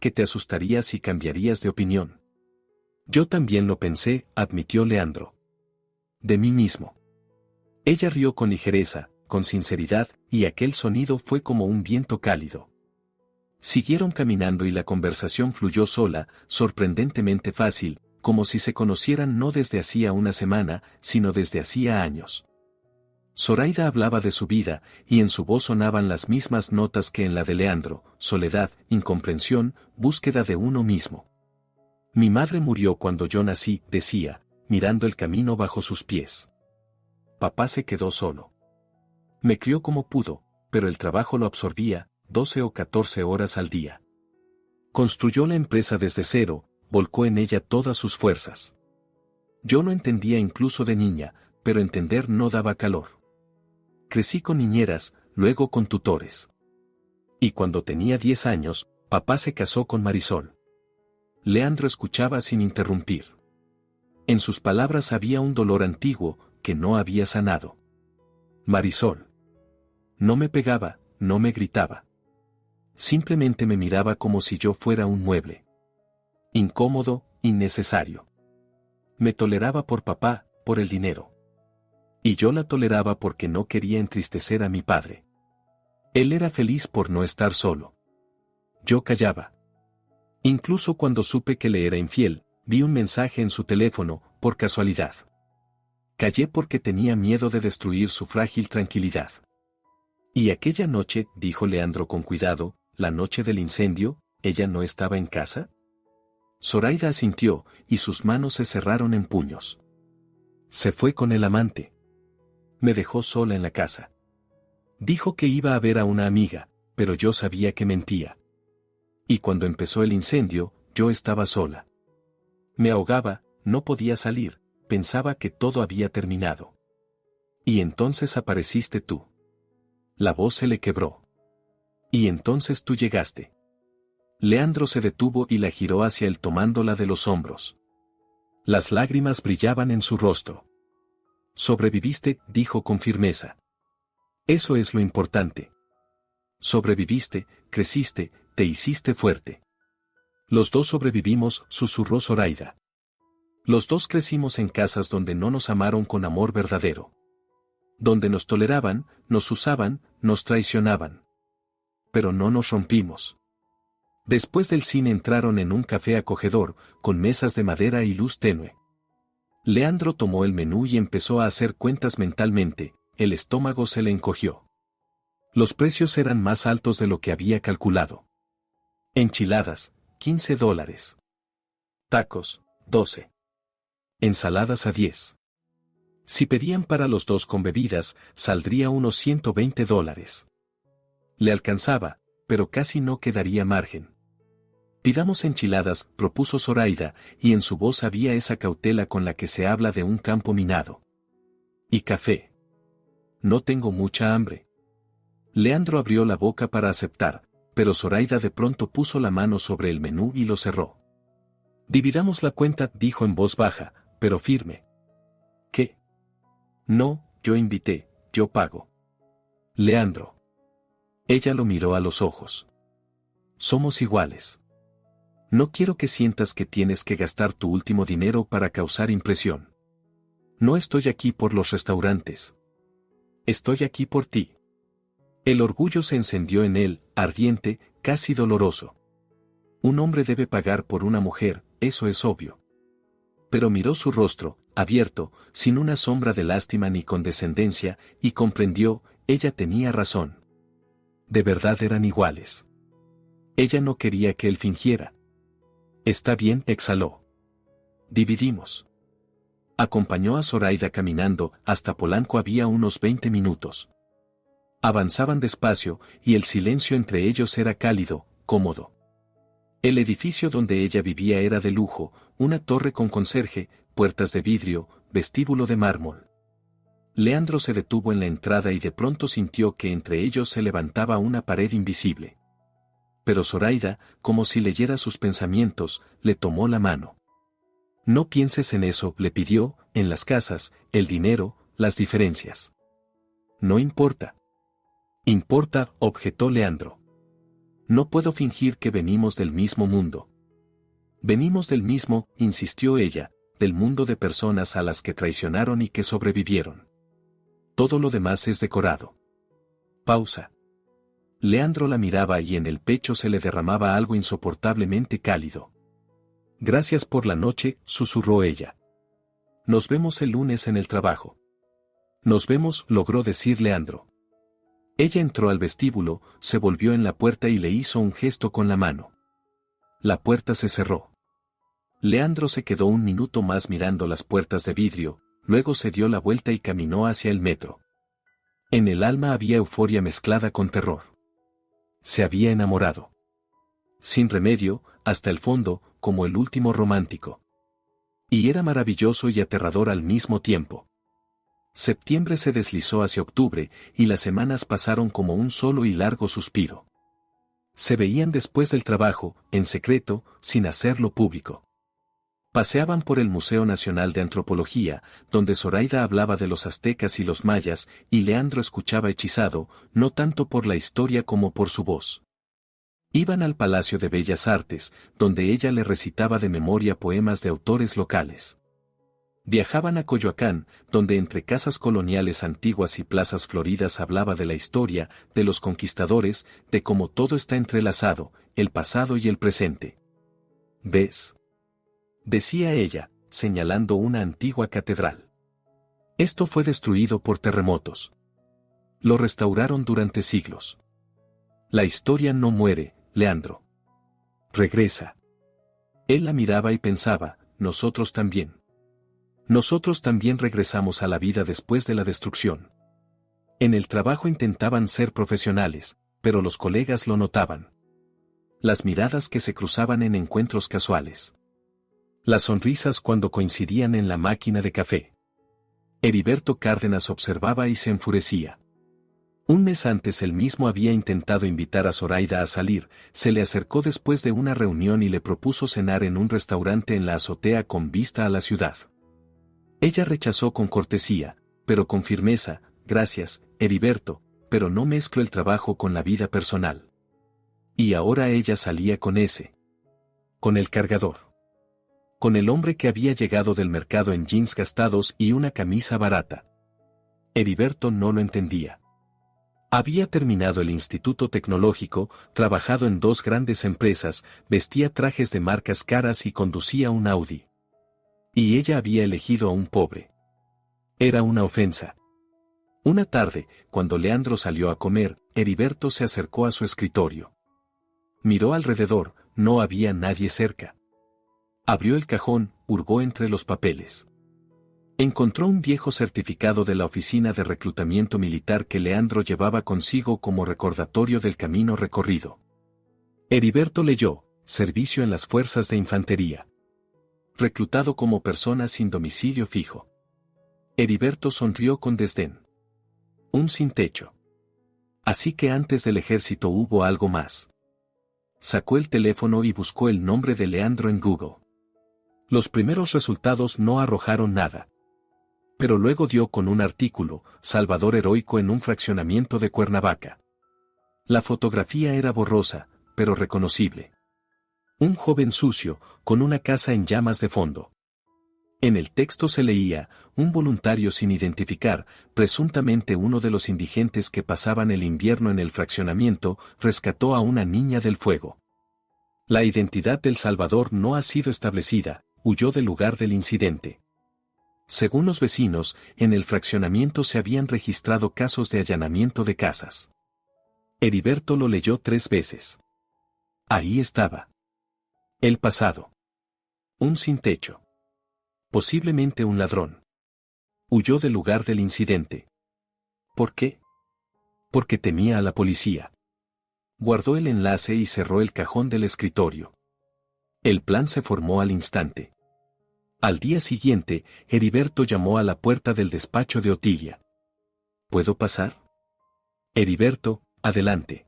Que te asustarías y cambiarías de opinión». «Yo también lo pensé», admitió Leandro. «De mí mismo». Ella rió con ligereza, con sinceridad, y aquel sonido fue como un viento cálido. Siguieron caminando y la conversación fluyó sola, sorprendentemente fácil, como si se conocieran no desde hacía una semana, sino desde hacía años. Zoraida hablaba de su vida, y en su voz sonaban las mismas notas que en la de Leandro: soledad, incomprensión, búsqueda de uno mismo. «Mi madre murió cuando yo nací», decía, mirando el camino bajo sus pies. «Papá se quedó solo. Me crió como pudo, pero el trabajo lo absorbía, 12 o 14 horas al día. Construyó la empresa desde cero, volcó en ella todas sus fuerzas. Yo no entendía incluso de niña, pero entender no daba calor. Crecí con niñeras, luego con tutores. Y cuando tenía 10 años, papá se casó con Marisol». Leandro escuchaba sin interrumpir. En sus palabras había un dolor antiguo, que no había sanado. Marisol. No me pegaba, no me gritaba. Simplemente me miraba como si yo fuera un mueble. Incómodo, innecesario. Me toleraba por papá, por el dinero. Y yo la toleraba porque no quería entristecer a mi padre. Él era feliz por no estar solo. Yo callaba. Incluso cuando supe que le era infiel, vi un mensaje en su teléfono, por casualidad. Callé porque tenía miedo de destruir su frágil tranquilidad. Y aquella noche, dijo Leandro con cuidado, la noche del incendio, ¿ella no estaba en casa? Zoraida asintió, y sus manos se cerraron en puños. Se fue con el amante. Me dejó sola en la casa. Dijo que iba a ver a una amiga, pero yo sabía que mentía. Y cuando empezó el incendio, yo estaba sola. Me ahogaba, no podía salir, pensaba que todo había terminado. Y entonces apareciste tú. La voz se le quebró. Y entonces tú llegaste. Leandro se detuvo y la giró hacia él tomándola de los hombros. Las lágrimas brillaban en su rostro. Sobreviviste, dijo con firmeza. Eso es lo importante. Sobreviviste, creciste, te hiciste fuerte. Los dos sobrevivimos, susurró Zoraida. Los dos crecimos en casas donde no nos amaron con amor verdadero. Donde nos toleraban, nos usaban, nos traicionaban. Pero no nos rompimos. Después del cine entraron en un café acogedor, con mesas de madera y luz tenue. Leandro tomó el menú y empezó a hacer cuentas mentalmente, el estómago se le encogió. Los precios eran más altos de lo que había calculado. Enchiladas, $15. Tacos, 12. Ensaladas a 10. Si pedían para los dos con bebidas, saldría unos $120. Le alcanzaba, pero casi no quedaría margen. Pidamos enchiladas, propuso Zoraida, y en su voz había esa cautela con la que se habla de un campo minado. Y café. No tengo mucha hambre. Leandro abrió la boca para aceptar, pero Zoraida de pronto puso la mano sobre el menú y lo cerró. Dividamos la cuenta, dijo en voz baja, pero firme. ¿Qué? No, yo invité, yo pago. Leandro. Ella lo miró a los ojos. Somos iguales. No quiero que sientas que tienes que gastar tu último dinero para causar impresión. No estoy aquí por los restaurantes. Estoy aquí por ti. El orgullo se encendió en él, ardiente, casi doloroso. Un hombre debe pagar por una mujer, eso es obvio. Pero miró su rostro, abierto, sin una sombra de lástima ni condescendencia, y comprendió, ella tenía razón. De verdad eran iguales. Ella no quería que él fingiera. Está bien, exhaló. Dividimos. Acompañó a Zoraida caminando, hasta Polanco había unos 20 minutos. Avanzaban despacio, y el silencio entre ellos era cálido, cómodo. El edificio donde ella vivía era de lujo, una torre con conserje, puertas de vidrio, vestíbulo de mármol. Leandro se detuvo en la entrada y de pronto sintió que entre ellos se levantaba una pared invisible. Pero Zoraida, como si leyera sus pensamientos, le tomó la mano. No pienses en eso, le pidió, en las casas, el dinero, las diferencias. No importa. Importa, objetó Leandro. No puedo fingir que venimos del mismo mundo. Venimos del mismo, insistió ella, del mundo de personas a las que traicionaron y que sobrevivieron. Todo lo demás es decorado. Pausa. Leandro la miraba y en el pecho se le derramaba algo insoportablemente cálido. Gracias por la noche, susurró ella. Nos vemos el lunes en el trabajo. Nos vemos, logró decir Leandro. Ella entró al vestíbulo, se volvió en la puerta y le hizo un gesto con la mano. La puerta se cerró. Leandro se quedó un minuto más mirando las puertas de vidrio, luego se dio la vuelta y caminó hacia el metro. En el alma había euforia mezclada con terror. Se había enamorado. Sin remedio, hasta el fondo, como el último romántico. Y era maravilloso y aterrador al mismo tiempo. Septiembre se deslizó hacia octubre, y las semanas pasaron como un solo y largo suspiro. Se veían después del trabajo, en secreto, sin hacerlo público. Paseaban por el Museo Nacional de Antropología, donde Zoraida hablaba de los aztecas y los mayas, y Leandro escuchaba hechizado, no tanto por la historia como por su voz. Iban al Palacio de Bellas Artes, donde ella le recitaba de memoria poemas de autores locales. Viajaban a Coyoacán, donde entre casas coloniales antiguas y plazas floridas hablaba de la historia, de los conquistadores, de cómo todo está entrelazado, el pasado y el presente. ¿Ves?, decía ella, señalando una antigua catedral. Esto fue destruido por terremotos. Lo restauraron durante siglos. La historia no muere, Leandro. Regresa. Él la miraba y pensaba, nosotros también. Nosotros también regresamos a la vida después de la destrucción. En el trabajo intentaban ser profesionales, pero los colegas lo notaban. Las miradas que se cruzaban en encuentros casuales. Las sonrisas cuando coincidían en la máquina de café. Heriberto Cárdenas observaba y se enfurecía. Un mes antes él mismo había intentado invitar a Zoraida a salir, se le acercó después de una reunión y le propuso cenar en un restaurante en la azotea con vista a la ciudad. Ella rechazó con cortesía, pero con firmeza, gracias, Heriberto, pero no mezclo el trabajo con la vida personal. Y ahora ella salía con ese. Con el cargador. Con el hombre que había llegado del mercado en jeans gastados y una camisa barata. Heriberto no lo entendía. Había terminado el instituto tecnológico, trabajado en 2 grandes empresas, vestía trajes de marcas caras y conducía un Audi. Y ella había elegido a un pobre. Era una ofensa. Una tarde, cuando Leandro salió a comer, Heriberto se acercó a su escritorio. Miró alrededor, no había nadie cerca. Abrió el cajón, hurgó entre los papeles. Encontró un viejo certificado de la Oficina de Reclutamiento Militar que Leandro llevaba consigo como recordatorio del camino recorrido. Heriberto leyó, servicio en las fuerzas de infantería. Reclutado como persona sin domicilio fijo. Heriberto sonrió con desdén. Un sin techo. Así que antes del ejército hubo algo más. Sacó el teléfono y buscó el nombre de Leandro en Google. Los primeros resultados no arrojaron nada. Pero luego dio con un artículo, Salvador heroico en un fraccionamiento de Cuernavaca. La fotografía era borrosa, pero reconocible. Un joven sucio, con una casa en llamas de fondo. En el texto se leía, un voluntario sin identificar, presuntamente uno de los indigentes que pasaban el invierno en el fraccionamiento, rescató a una niña del fuego. La identidad del Salvador no ha sido establecida, huyó del lugar del incidente. Según los vecinos, en el fraccionamiento se habían registrado casos de allanamiento de casas. Heriberto lo leyó 3 veces. Ahí estaba. El pasado. Un sin techo. Posiblemente un ladrón. Huyó del lugar del incidente. ¿Por qué? Porque temía a la policía. Guardó el enlace y cerró el cajón del escritorio. El plan se formó al instante. Al día siguiente, Heriberto llamó a la puerta del despacho de Otilia. ¿Puedo pasar? Heriberto, adelante.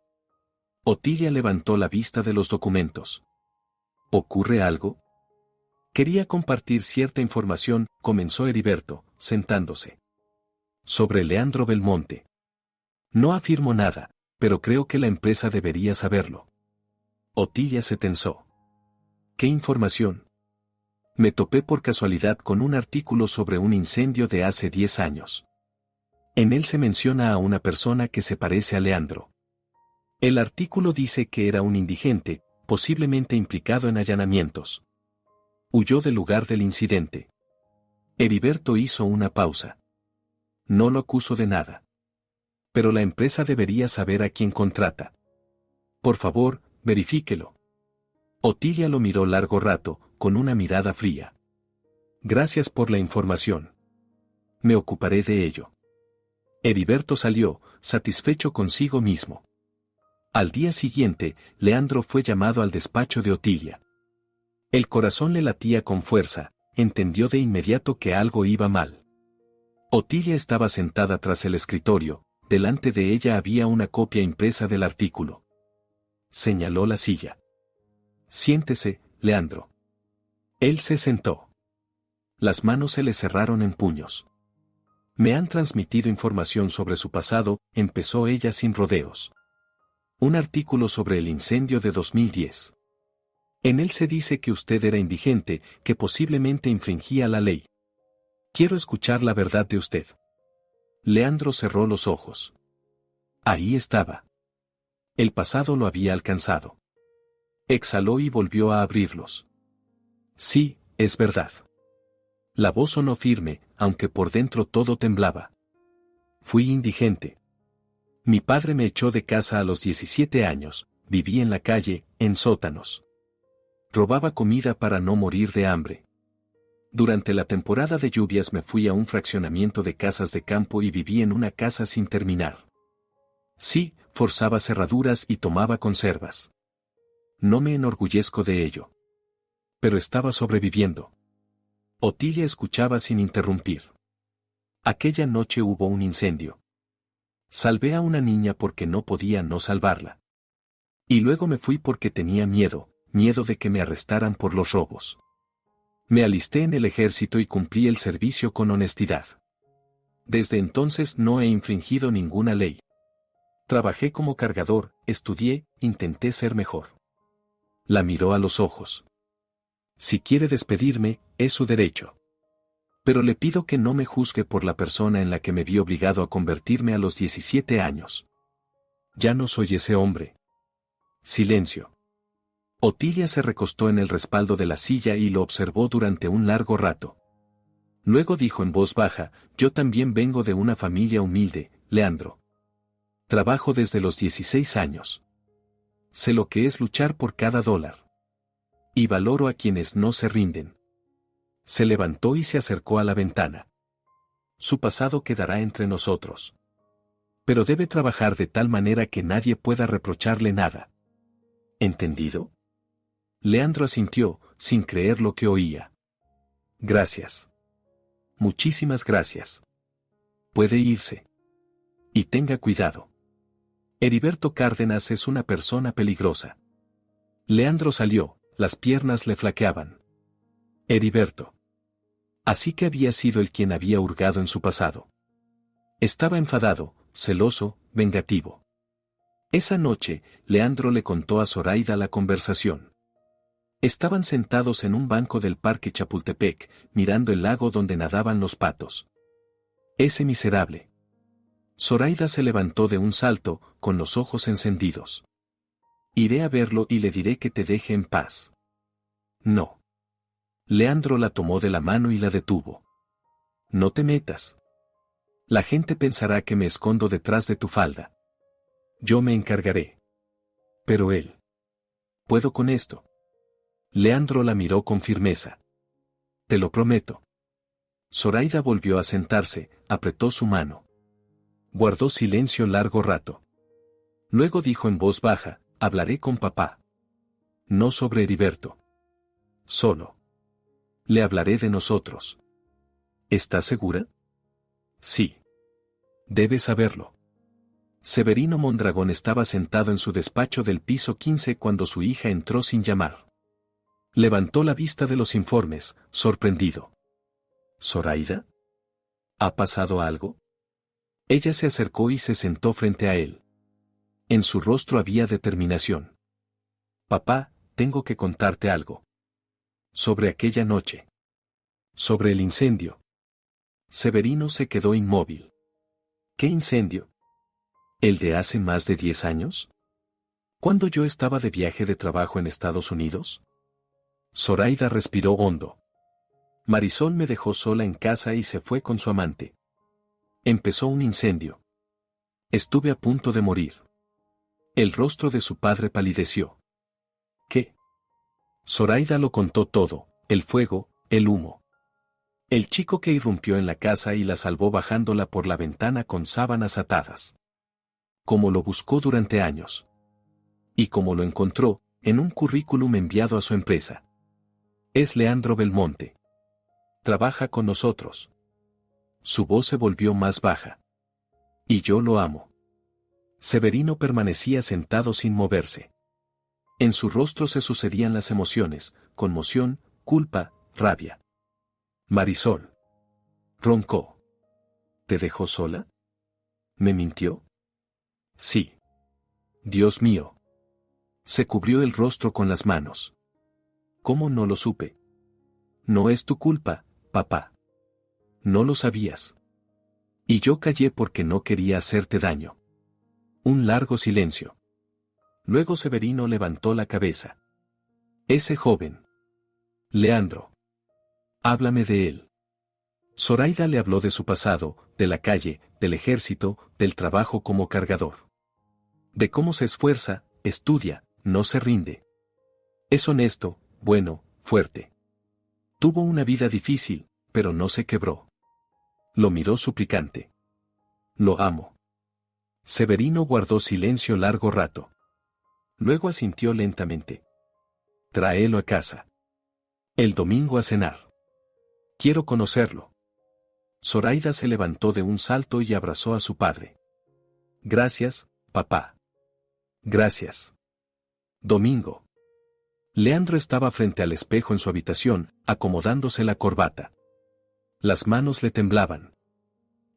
Otilia levantó la vista de los documentos. ¿Ocurre algo? Quería compartir cierta información, comenzó Heriberto, sentándose. Sobre Leandro Belmonte. No afirmo nada, pero creo que la empresa debería saberlo. Otilia se tensó. ¿Qué información? Me topé por casualidad con un artículo sobre un incendio de hace 10 años. En él se menciona a una persona que se parece a Leandro. El artículo dice que era un indigente, posiblemente implicado en allanamientos. Huyó del lugar del incidente. Heriberto hizo una pausa. No lo acuso de nada. Pero la empresa debería saber a quién contrata. Por favor, verifíquelo. Otilia lo miró largo rato, con una mirada fría. Gracias por la información. Me ocuparé de ello. Heriberto salió, satisfecho consigo mismo. Al día siguiente, Leandro fue llamado al despacho de Otilia. El corazón le latía con fuerza, entendió de inmediato que algo iba mal. Otilia estaba sentada tras el escritorio, delante de ella había una copia impresa del artículo. Señaló la silla. Siéntese, Leandro. Él se sentó. Las manos se le cerraron en puños. Me han transmitido información sobre su pasado, empezó ella sin rodeos. Un artículo sobre el incendio de 2010. En él se dice que usted era indigente, que posiblemente infringía la ley. Quiero escuchar la verdad de usted. Leandro cerró los ojos. Ahí estaba. El pasado lo había alcanzado. Exhaló y volvió a abrirlos. Sí, es verdad. La voz sonó firme, aunque por dentro todo temblaba. Fui indigente. Mi padre me echó de casa a los 17 años, viví en la calle, en sótanos. Robaba comida para no morir de hambre. Durante la temporada de lluvias me fui a un fraccionamiento de casas de campo y viví en una casa sin terminar. Sí, forzaba cerraduras y tomaba conservas. No me enorgullezco de ello. Pero estaba sobreviviendo. Otilia escuchaba sin interrumpir. Aquella noche hubo un incendio. Salvé a una niña porque no podía no salvarla. Y luego me fui porque tenía miedo de que me arrestaran por los robos. Me alisté en el ejército y cumplí el servicio con honestidad. Desde entonces no he infringido ninguna ley. Trabajé como cargador, estudié, intenté ser mejor. La miró a los ojos. Si quiere despedirme, es su derecho. Pero le pido que no me juzgue por la persona en la que me vi obligado a convertirme a los 17 años. Ya no soy ese hombre. Silencio. Otilia se recostó en el respaldo de la silla y lo observó durante un largo rato. Luego dijo en voz baja, yo también vengo de una familia humilde, Leandro. Trabajo desde los 16 años. Sé lo que es luchar por cada dólar. Y valoro a quienes no se rinden. Se levantó y se acercó a la ventana. Su pasado quedará entre nosotros. Pero debe trabajar de tal manera que nadie pueda reprocharle nada. ¿Entendido? Leandro asintió, sin creer lo que oía. Gracias. Muchísimas gracias. Puede irse. Y tenga cuidado. Heriberto Cárdenas es una persona peligrosa. Leandro salió, las piernas le flaqueaban. Heriberto. Así que había sido él quien había hurgado en su pasado. Estaba enfadado, celoso, vengativo. Esa noche, Leandro le contó a Zoraida la conversación. Estaban sentados en un banco del parque Chapultepec, mirando el lago donde nadaban los patos. Ese miserable. Zoraida se levantó de un salto, con los ojos encendidos. Iré a verlo y le diré que te deje en paz. No. Leandro la tomó de la mano y la detuvo. No te metas. La gente pensará que me escondo detrás de tu falda. Yo me encargaré. Pero él. ¿Puedo con esto? Leandro la miró con firmeza. Te lo prometo. Zoraida volvió a sentarse, apretó su mano. Guardó silencio largo rato. Luego dijo en voz baja, hablaré con papá. No sobre Heriberto. Solo. Le hablaré de nosotros. ¿Estás segura? Sí. Debes saberlo. Severino Mondragón estaba sentado en su despacho del piso 15 cuando su hija entró sin llamar. Levantó la vista de los informes, sorprendido. ¿Zoraida? ¿Ha pasado algo? Ella se acercó y se sentó frente a él. En su rostro había determinación. Papá, tengo que contarte algo. Sobre aquella noche. Sobre el incendio. Severino se quedó inmóvil. ¿Qué incendio? ¿El de hace más de 10 años? ¿Cuándo yo estaba de viaje de trabajo en Estados Unidos? Zoraida respiró hondo. Marisol me dejó sola en casa y se fue con su amante. Empezó un incendio. Estuve a punto de morir. El rostro de su padre palideció. ¿Qué? Zoraida lo contó todo, el fuego, el humo. El chico que irrumpió en la casa y la salvó bajándola por la ventana con sábanas atadas. Cómo lo buscó durante años. Y cómo lo encontró, en un currículum enviado a su empresa. Es Leandro Belmonte. Trabaja con nosotros. Su voz se volvió más baja. Y yo lo amo. Severino permanecía sentado sin moverse. En su rostro se sucedían las emociones, conmoción, culpa, rabia. Marisol. Roncó. ¿Te dejó sola? ¿Me mintió? Sí. Dios mío. Se cubrió el rostro con las manos. ¿Cómo no lo supe? No es tu culpa, papá. No lo sabías. Y yo callé porque no quería hacerte daño. Un largo silencio. Luego Severino levantó la cabeza. Ese joven. Leandro. Háblame de él. Zoraida le habló de su pasado, de la calle, del ejército, del trabajo como cargador. De cómo se esfuerza, estudia, no se rinde. Es honesto, bueno, fuerte. Tuvo una vida difícil, pero no se quebró. Lo miró suplicante. Lo amo. Severino guardó silencio largo rato. Luego asintió lentamente. Tráelo a casa. El domingo a cenar. Quiero conocerlo. Zoraida se levantó de un salto y abrazó a su padre. Gracias, papá. Gracias. Domingo. Leandro estaba frente al espejo en su habitación, acomodándose la corbata. Las manos le temblaban.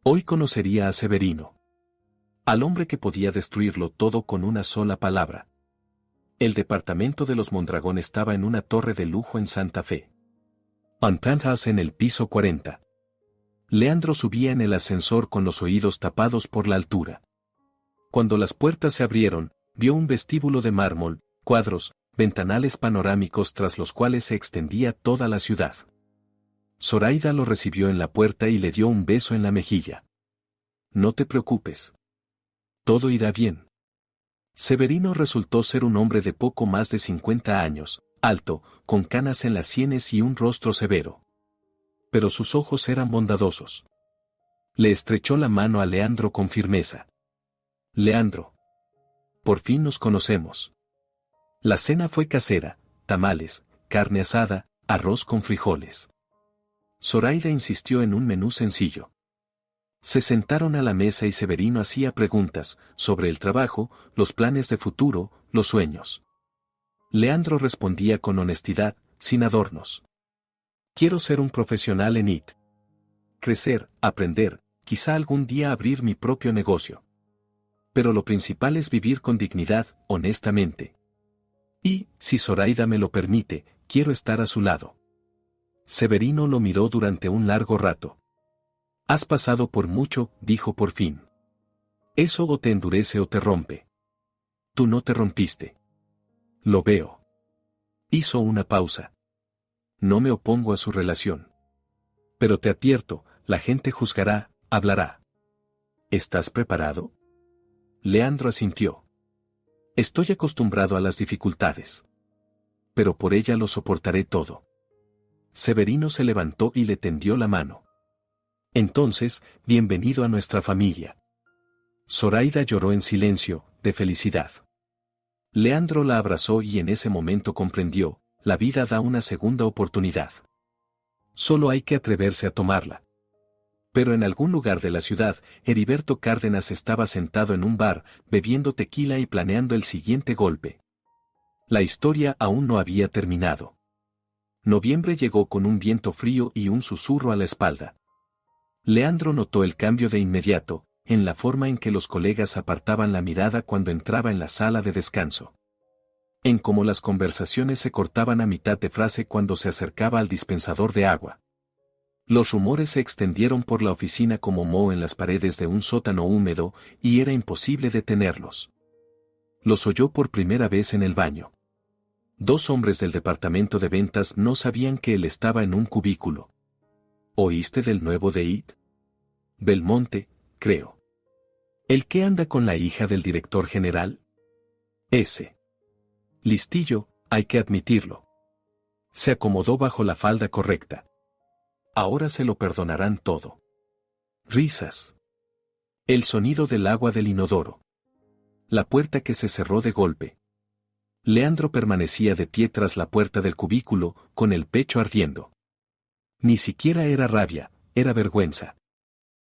Hoy conocería a Severino. Al hombre que podía destruirlo todo con una sola palabra. El departamento de los Mondragón estaba en una torre de lujo en Santa Fe. Un penthouse en el piso 40. Leandro subía en el ascensor con los oídos tapados por la altura. Cuando las puertas se abrieron, vio un vestíbulo de mármol, cuadros, ventanales panorámicos tras los cuales se extendía toda la ciudad. Zoraida lo recibió en la puerta y le dio un beso en la mejilla. No te preocupes. Todo irá bien. Severino resultó ser un hombre de poco más de 50 años, alto, con canas en las sienes y un rostro severo. Pero sus ojos eran bondadosos. Le estrechó la mano a Leandro con firmeza. Leandro. Por fin nos conocemos. La cena fue casera, tamales, carne asada, arroz con frijoles. Zoraida insistió en un menú sencillo. Se sentaron a la mesa y Severino hacía preguntas sobre el trabajo, los planes de futuro, los sueños. Leandro respondía con honestidad, sin adornos. Quiero ser un profesional en IT. Crecer, aprender, quizá algún día abrir mi propio negocio. Pero lo principal es vivir con dignidad, honestamente. Y, si Zoraida me lo permite, quiero estar a su lado. Severino lo miró durante un largo rato. Has pasado por mucho, dijo por fin. Eso o te endurece o te rompe. Tú no te rompiste. Lo veo. Hizo una pausa. No me opongo a su relación. Pero te advierto, la gente juzgará, hablará. ¿Estás preparado? Leandro asintió. Estoy acostumbrado a las dificultades. Pero por ella lo soportaré todo. Severino se levantó y le tendió la mano. Entonces, bienvenido a nuestra familia. Zoraida lloró en silencio, de felicidad. Leandro la abrazó y en ese momento comprendió, la vida da una segunda oportunidad. Solo hay que atreverse a tomarla. Pero en algún lugar de la ciudad, Heriberto Cárdenas estaba sentado en un bar, bebiendo tequila y planeando el siguiente golpe. La historia aún no había terminado. Noviembre llegó con un viento frío y un susurro a la espalda. Leandro notó el cambio de inmediato, en la forma en que los colegas apartaban la mirada cuando entraba en la sala de descanso. En cómo las conversaciones se cortaban a mitad de frase cuando se acercaba al dispensador de agua. Los rumores se extendieron por la oficina como moho en las paredes de un sótano húmedo, y era imposible detenerlos. Los oyó por primera vez en el baño. 2 hombres del departamento de ventas no sabían que él estaba en un cubículo. ¿Oíste del nuevo de IT? Belmonte, creo. ¿El que anda con la hija del director general? Ese. Listillo, hay que admitirlo. Se acomodó bajo la falda correcta. Ahora se lo perdonarán todo. Risas. El sonido del agua del inodoro. La puerta que se cerró de golpe. Leandro permanecía de pie tras la puerta del cubículo, con el pecho ardiendo. Ni siquiera era rabia, era vergüenza.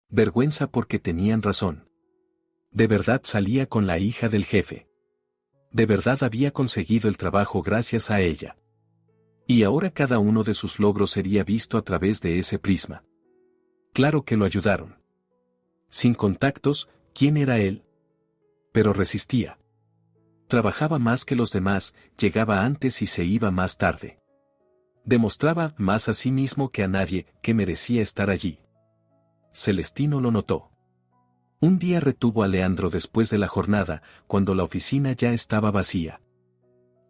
Vergüenza porque tenían razón. De verdad salía con la hija del jefe. De verdad había conseguido el trabajo gracias a ella. Y ahora cada uno de sus logros sería visto a través de ese prisma. Claro que lo ayudaron. Sin contactos, ¿quién era él? Pero resistía. Trabajaba más que los demás, llegaba antes y se iba más tarde. Demostraba más a sí mismo que a nadie que merecía estar allí. Celestino lo notó. Un día retuvo a Leandro después de la jornada, cuando la oficina ya estaba vacía.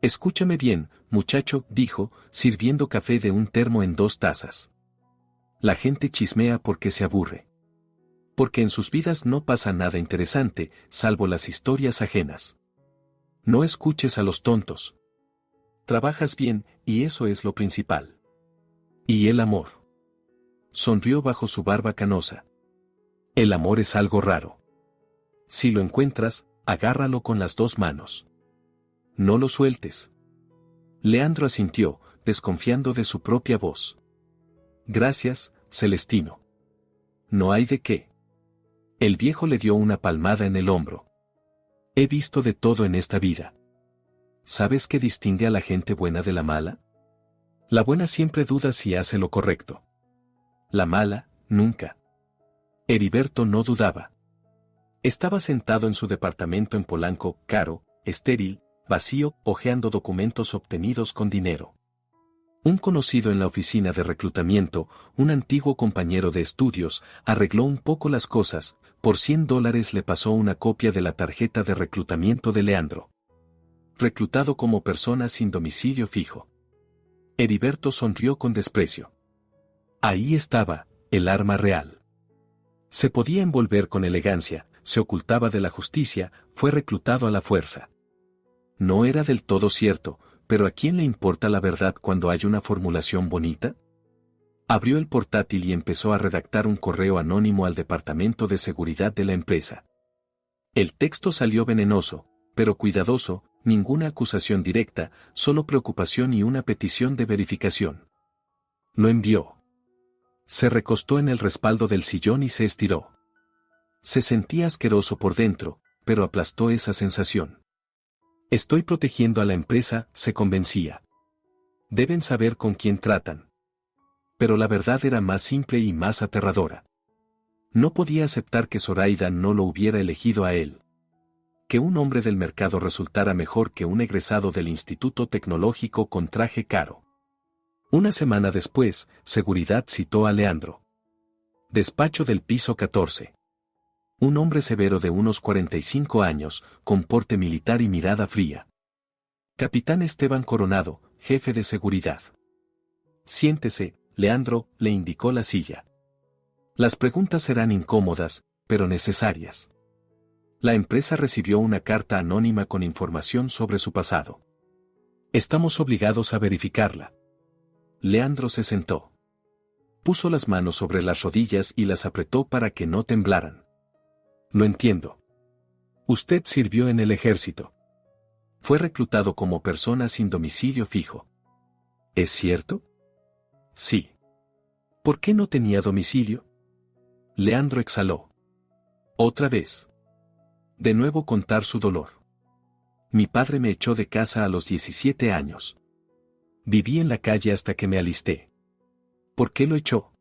Escúchame bien, muchacho, dijo, sirviendo café de un termo en 2 tazas. La gente chismea porque se aburre. Porque en sus vidas no pasa nada interesante, salvo las historias ajenas. No escuches a los tontos. Trabajas bien, y eso es lo principal. ¿Y el amor? Sonrió bajo su barba canosa. El amor es algo raro. Si lo encuentras, agárralo con las 2 manos. No lo sueltes. Leandro asintió, desconfiando de su propia voz. Gracias, Celestino. No hay de qué. El viejo le dio una palmada en el hombro. He visto de todo en esta vida. ¿Sabes qué distingue a la gente buena de la mala? La buena siempre duda si hace lo correcto. La mala, nunca. Heriberto no dudaba. Estaba sentado en su departamento en Polanco, caro, estéril, vacío, hojeando documentos obtenidos con dinero. Un conocido en la oficina de reclutamiento, un antiguo compañero de estudios, arregló un poco las cosas, por $100 le pasó una copia de la tarjeta de reclutamiento de Leandro. Reclutado como persona sin domicilio fijo. Heriberto sonrió con desprecio. Ahí estaba, el arma real. Se podía envolver con elegancia, se ocultaba de la justicia, fue reclutado a la fuerza. No era del todo cierto, pero ¿a quién le importa la verdad cuando hay una formulación bonita? Abrió el portátil y empezó a redactar un correo anónimo al departamento de seguridad de la empresa. El texto salió venenoso, pero cuidadoso, ninguna acusación directa, solo preocupación y una petición de verificación. Lo envió. Se recostó en el respaldo del sillón y se estiró. Se sentía asqueroso por dentro, pero aplastó esa sensación. Estoy protegiendo a la empresa, se convencía. Deben saber con quién tratan. Pero la verdad era más simple y más aterradora. No podía aceptar que Zoraida no lo hubiera elegido a él. Que un hombre del mercado resultara mejor que un egresado del Instituto Tecnológico con traje caro. Una semana después, Seguridad citó a Leandro. Despacho del piso 14. Un hombre severo de unos 45 años, con porte militar y mirada fría. Capitán Esteban Coronado, jefe de seguridad. Siéntese, Leandro, le indicó la silla. Las preguntas serán incómodas, pero necesarias. La empresa recibió una carta anónima con información sobre su pasado. Estamos obligados a verificarla. Leandro se sentó. Puso las manos sobre las rodillas y las apretó para que no temblaran. Lo entiendo. Usted sirvió en el ejército. Fue reclutado como persona sin domicilio fijo. ¿Es cierto? Sí. ¿Por qué no tenía domicilio? Leandro exhaló. Otra vez. De nuevo contar su dolor. Mi padre me echó de casa a los 17 años. Viví en la calle hasta que me alisté. ¿Por qué lo echó?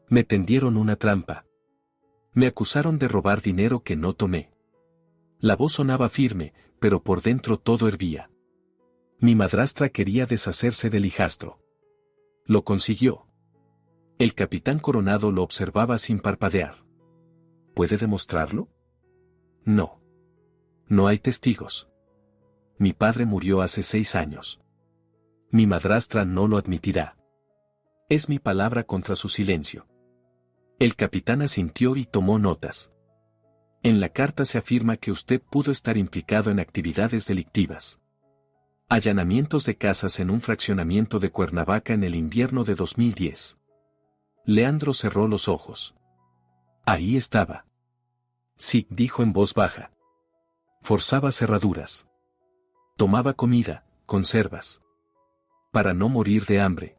Me tendieron una trampa. Me acusaron de robar dinero que no tomé. La voz sonaba firme, pero por dentro todo hervía. Mi madrastra quería deshacerse del hijastro. Lo consiguió. El capitán Coronado lo observaba sin parpadear. ¿Puede demostrarlo? No. No hay testigos. Mi padre murió hace 6 años. Mi madrastra no lo admitirá. Es mi palabra contra su silencio. El capitán asintió y tomó notas. En la carta se afirma que usted pudo estar implicado en actividades delictivas. Allanamientos de casas en un fraccionamiento de Cuernavaca en el invierno de 2010. Leandro cerró los ojos. Ahí estaba. Sí, dijo en voz baja. Forzaba cerraduras. Tomaba comida, conservas. Para no morir de hambre.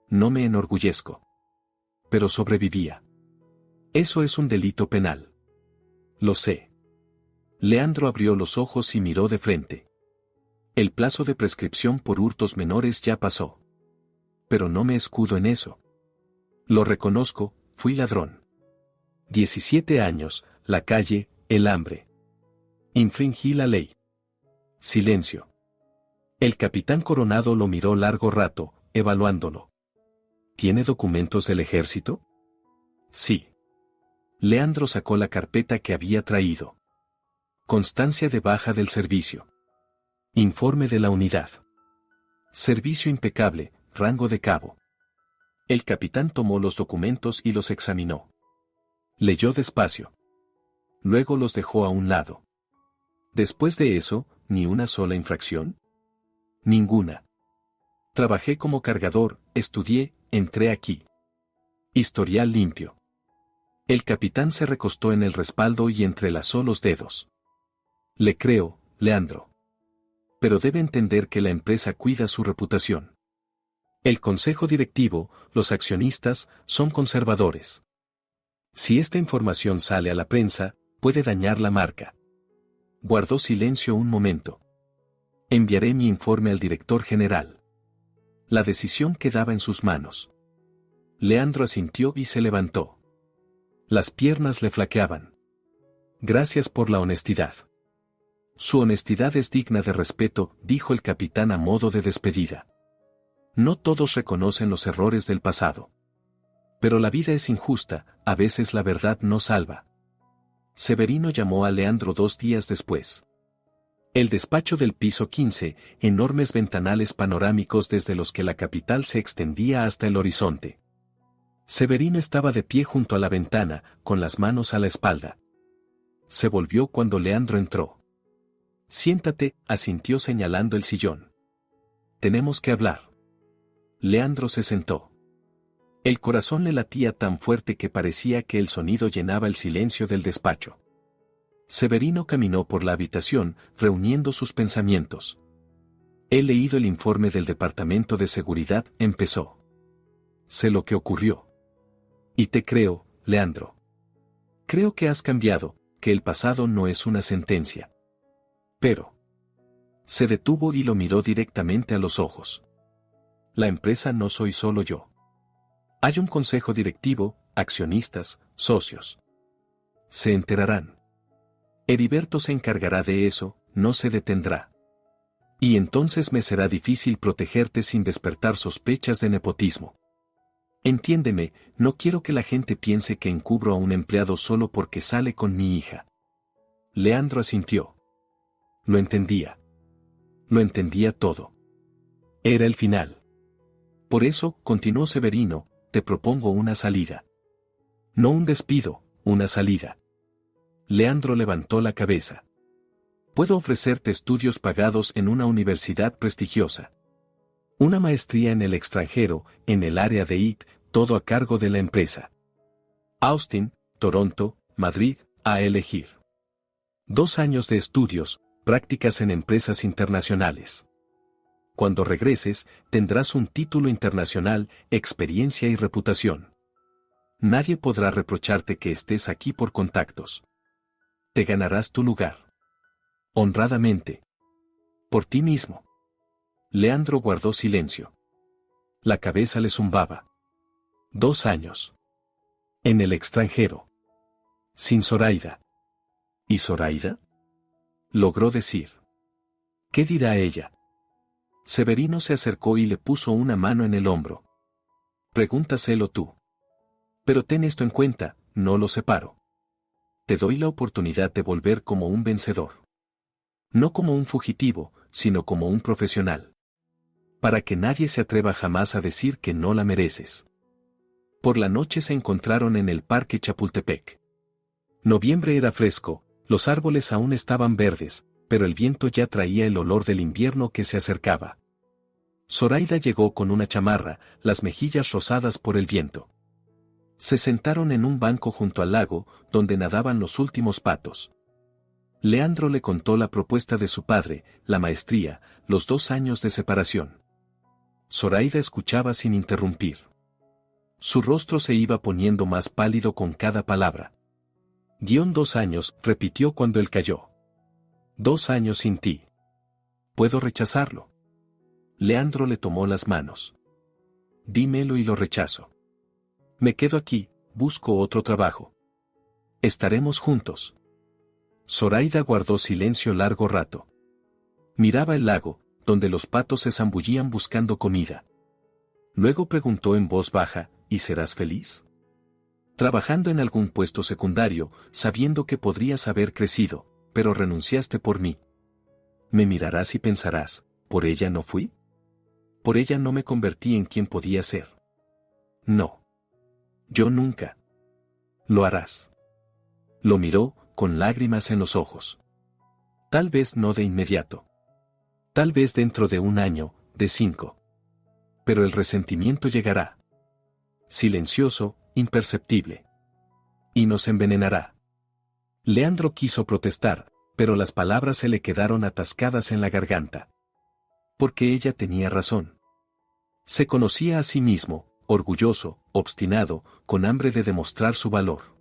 No me enorgullezco. Pero sobrevivía. Eso es un delito penal. Lo sé. Leandro abrió los ojos y miró de frente. El plazo de prescripción por hurtos menores ya pasó. pero no me escudo en eso. Lo reconozco, fui ladrón. 17 años, la calle, el hambre. Infringí la ley. Silencio. El capitán Coronado lo miró largo rato, evaluándolo. ¿Tiene documentos del ejército? Sí. Leandro sacó la carpeta que había traído. Constancia de baja del servicio. Informe de la unidad. Servicio impecable, rango de cabo. El capitán tomó los documentos y los examinó. Leyó despacio. Luego los dejó a un lado. Después de eso, ¿ni una sola infracción? Ninguna. Trabajé como cargador, estudié, entré aquí. Historial limpio. El capitán se recostó en el respaldo y entrelazó los dedos. Le creo, Leandro. Pero debe entender que la empresa cuida su reputación. El consejo directivo, los accionistas, son conservadores. Si esta información sale a la prensa, puede dañar la marca. Guardó silencio un momento. Enviaré mi informe al director general. La decisión quedaba en sus manos. Leandro asintió y se levantó. Las piernas le flaqueaban. Gracias por la honestidad. Su honestidad es digna de respeto, dijo el capitán a modo de despedida. No todos reconocen los errores del pasado. Pero la vida es injusta, a veces la verdad no salva. Severino llamó a Leandro 2 días después. El despacho del piso 15, enormes ventanales panorámicos desde los que la capital se extendía hasta el horizonte. Severino estaba de pie junto a la ventana, con las manos a la espalda. Se volvió cuando Leandro entró. Siéntate, asintió señalando el sillón. Tenemos que hablar. Leandro se sentó. El corazón le latía tan fuerte que parecía que el sonido llenaba el silencio del despacho. Severino caminó por la habitación, reuniendo sus pensamientos. He leído el informe del Departamento de Seguridad, empezó. Sé lo que ocurrió. Y te creo, Leandro. Creo que has cambiado, que el pasado no es una sentencia. Pero. Se detuvo y lo miró directamente a los ojos. La empresa no soy solo yo. Hay un consejo directivo, accionistas, socios. Se enterarán. Heriberto se encargará de eso, no se detendrá. Y entonces me será difícil protegerte sin despertar sospechas de nepotismo. Entiéndeme, no quiero que la gente piense que encubro a un empleado solo porque sale con mi hija. Leandro asintió. Lo entendía. Lo entendía todo. Era el final. Por eso, continuó Severino, te propongo una salida. No un despido, una salida. Leandro levantó la cabeza. Puedo ofrecerte estudios pagados en una universidad prestigiosa. Una maestría en el extranjero, en el área de IT, todo a cargo de la empresa. Austin, Toronto, Madrid, a elegir. 2 años de estudios, prácticas en empresas internacionales. Cuando regreses, tendrás un título internacional, experiencia y reputación. Nadie podrá reprocharte que estés aquí por contactos. Te ganarás tu lugar. Honradamente. Por ti mismo. Leandro guardó silencio. La cabeza le zumbaba. 2 años. En el extranjero. Sin Zoraida. ¿Y Zoraida? Logró decir. ¿Qué dirá ella? Severino se acercó y le puso una mano en el hombro. Pregúntaselo tú. Pero ten esto en cuenta, no lo separo. Te doy la oportunidad de volver como un vencedor. No como un fugitivo, sino como un profesional. Para que nadie se atreva jamás a decir que no la mereces. Por la noche se encontraron en el Parque Chapultepec. Noviembre era fresco, los árboles aún estaban verdes, pero el viento ya traía el olor del invierno que se acercaba. Zoraida llegó con una chamarra, las mejillas rosadas por el viento. Se sentaron en un banco junto al lago, donde nadaban los últimos patos. Leandro le contó la propuesta de su padre, la maestría, los 2 años de separación. Zoraida escuchaba sin interrumpir. Su rostro se iba poniendo más pálido con cada palabra. 2 años, repitió cuando él calló. 2 años sin ti. ¿Puedo rechazarlo? Leandro le tomó las manos. dímelo y lo rechazo. Me quedo aquí, busco otro trabajo. Estaremos juntos. Zoraida guardó silencio largo rato. Miraba el lago, donde los patos se zambullían buscando comida. Luego preguntó en voz baja, ¿y serás feliz? Trabajando en algún puesto secundario, sabiendo que podrías haber crecido, pero renunciaste por mí. Me mirarás y pensarás, ¿por ella no fui? Por ella no me convertí en quien podía ser. No. Yo nunca. Lo harás. Lo miró, con lágrimas en los ojos. Tal vez no de inmediato. Tal vez dentro de 1 año, de 5. Pero el resentimiento llegará. Silencioso, imperceptible. Y nos envenenará. Leandro quiso protestar, pero las palabras se le quedaron atascadas en la garganta. Porque ella tenía razón. Se conocía a sí mismo, orgulloso, obstinado, con hambre de demostrar su valor.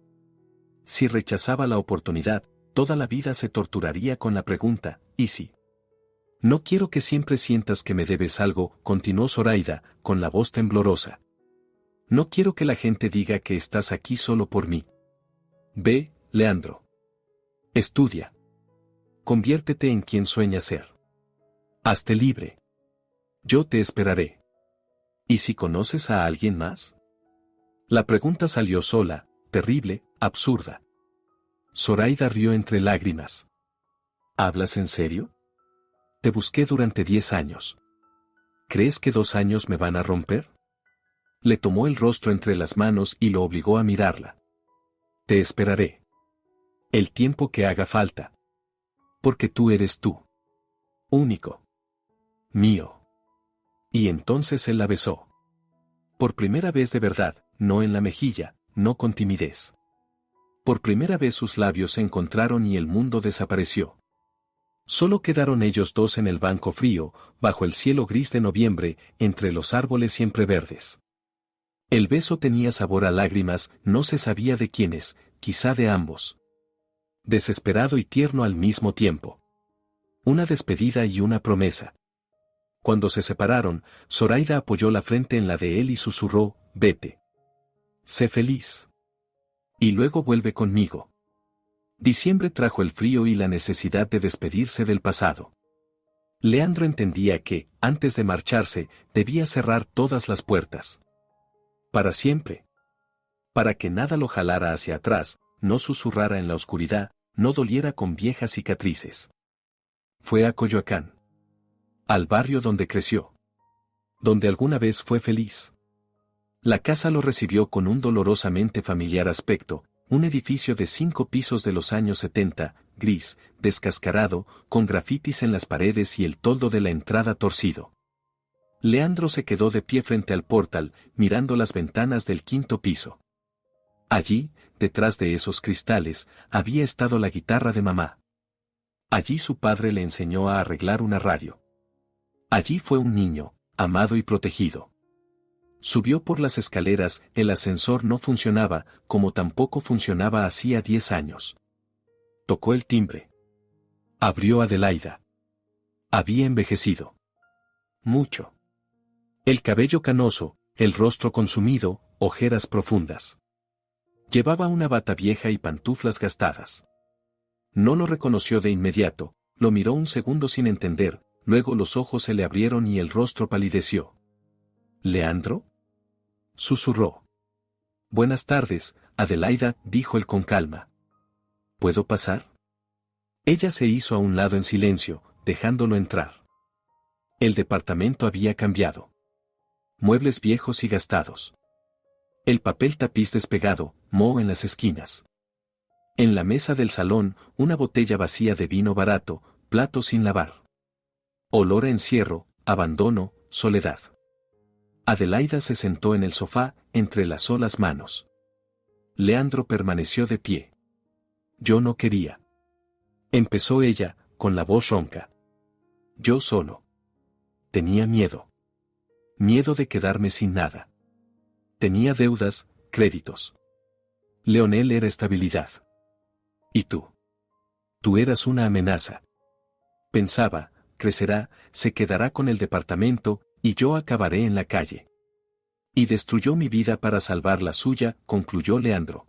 Si rechazaba la oportunidad, toda la vida se torturaría con la pregunta, ¿y si? No quiero que siempre sientas que me debes algo, continuó Zoraida, con la voz temblorosa. No quiero que la gente diga que estás aquí solo por mí. Ve, Leandro. Estudia. Conviértete en quien sueñas ser. Hazte libre. Yo te esperaré. ¿Y si conoces a alguien más? La pregunta salió sola, terrible, absurda. Zoraida rió entre lágrimas. ¿Hablas en serio? Te busqué durante 10 años. ¿Crees que 2 años me van a romper? Le tomó el rostro entre las manos y lo obligó a mirarla. Te esperaré. El tiempo que haga falta. Porque tú eres tú. Único. Mío. Y entonces él la besó. Por primera vez de verdad, no en la mejilla, no con timidez. Por primera vez sus labios se encontraron y el mundo desapareció. Solo quedaron ellos dos en el banco frío, bajo el cielo gris de noviembre, entre los árboles siempre verdes. El beso tenía sabor a lágrimas, no se sabía de quiénes, quizá de ambos. Desesperado y tierno al mismo tiempo. Una despedida y una promesa. Cuando se separaron, Zoraida apoyó la frente en la de él y susurró, vete. Sé feliz. Y luego vuelve conmigo. Diciembre trajo el frío y la necesidad de despedirse del pasado. Leandro entendía que, antes de marcharse, debía cerrar todas las puertas. Para siempre. Para que nada lo jalara hacia atrás, no susurrara en la oscuridad, no doliera con viejas cicatrices. Fue a Coyoacán. Al barrio donde creció. Donde alguna vez fue feliz. La casa lo recibió con un dolorosamente familiar aspecto, un edificio de 5 pisos de los años 70, gris, descascarado, con grafitis en las paredes y el toldo de la entrada torcido. Leandro se quedó de pie frente al portal, mirando las ventanas del 5º piso. Allí, detrás de esos cristales, había estado la guitarra de mamá. Allí su padre le enseñó a arreglar una radio. Allí fue un niño, amado y protegido. Subió por las escaleras, el ascensor no funcionaba, como tampoco funcionaba hacía 10 años. Tocó el timbre. Abrió Adelaida. Había envejecido. Mucho. El cabello canoso, el rostro consumido, ojeras profundas. Llevaba una bata vieja y pantuflas gastadas. No lo reconoció de inmediato, lo miró un segundo sin entender, luego los ojos se le abrieron y el rostro palideció. ¿Leandro? Susurró. Buenas tardes, Adelaida, dijo él con calma. ¿Puedo pasar? Ella se hizo a un lado en silencio, dejándolo entrar. El departamento había cambiado. Muebles viejos y gastados. El papel tapiz despegado, moho en las esquinas. En la mesa del salón, una botella vacía de vino barato, plato sin lavar. Olor a encierro, abandono, soledad. Adelaida se sentó en el sofá, entrelazó las manos. Leandro permaneció de pie. Yo no quería. Empezó ella, con la voz ronca. Yo solo. Tenía miedo. Miedo de quedarme sin nada. Tenía deudas, créditos. Leonel era estabilidad. ¿Y tú? Tú eras una amenaza. Pensaba, crecerá, se quedará con el departamento, y yo acabaré en la calle. Y destruyó mi vida para salvar la suya, concluyó Leandro.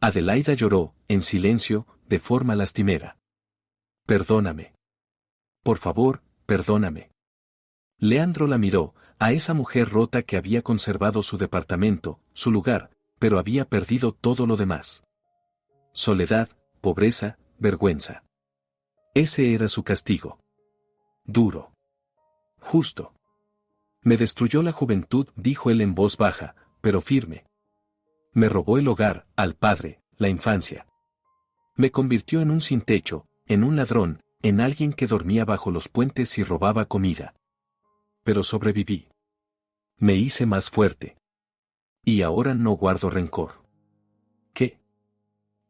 Adelaida lloró, en silencio, de forma lastimera. Perdóname. Por favor, perdóname. Leandro la miró, a esa mujer rota que había conservado su departamento, su lugar, pero había perdido todo lo demás. Soledad, pobreza, vergüenza. Ese era su castigo. Duro. Justo. Me destruyó la juventud, dijo él en voz baja, pero firme. Me robó el hogar, al padre, la infancia. Me convirtió en un sin techo, en un ladrón, en alguien que dormía bajo los puentes y robaba comida. Pero sobreviví. Me hice más fuerte. Y ahora no guardo rencor. ¿Qué?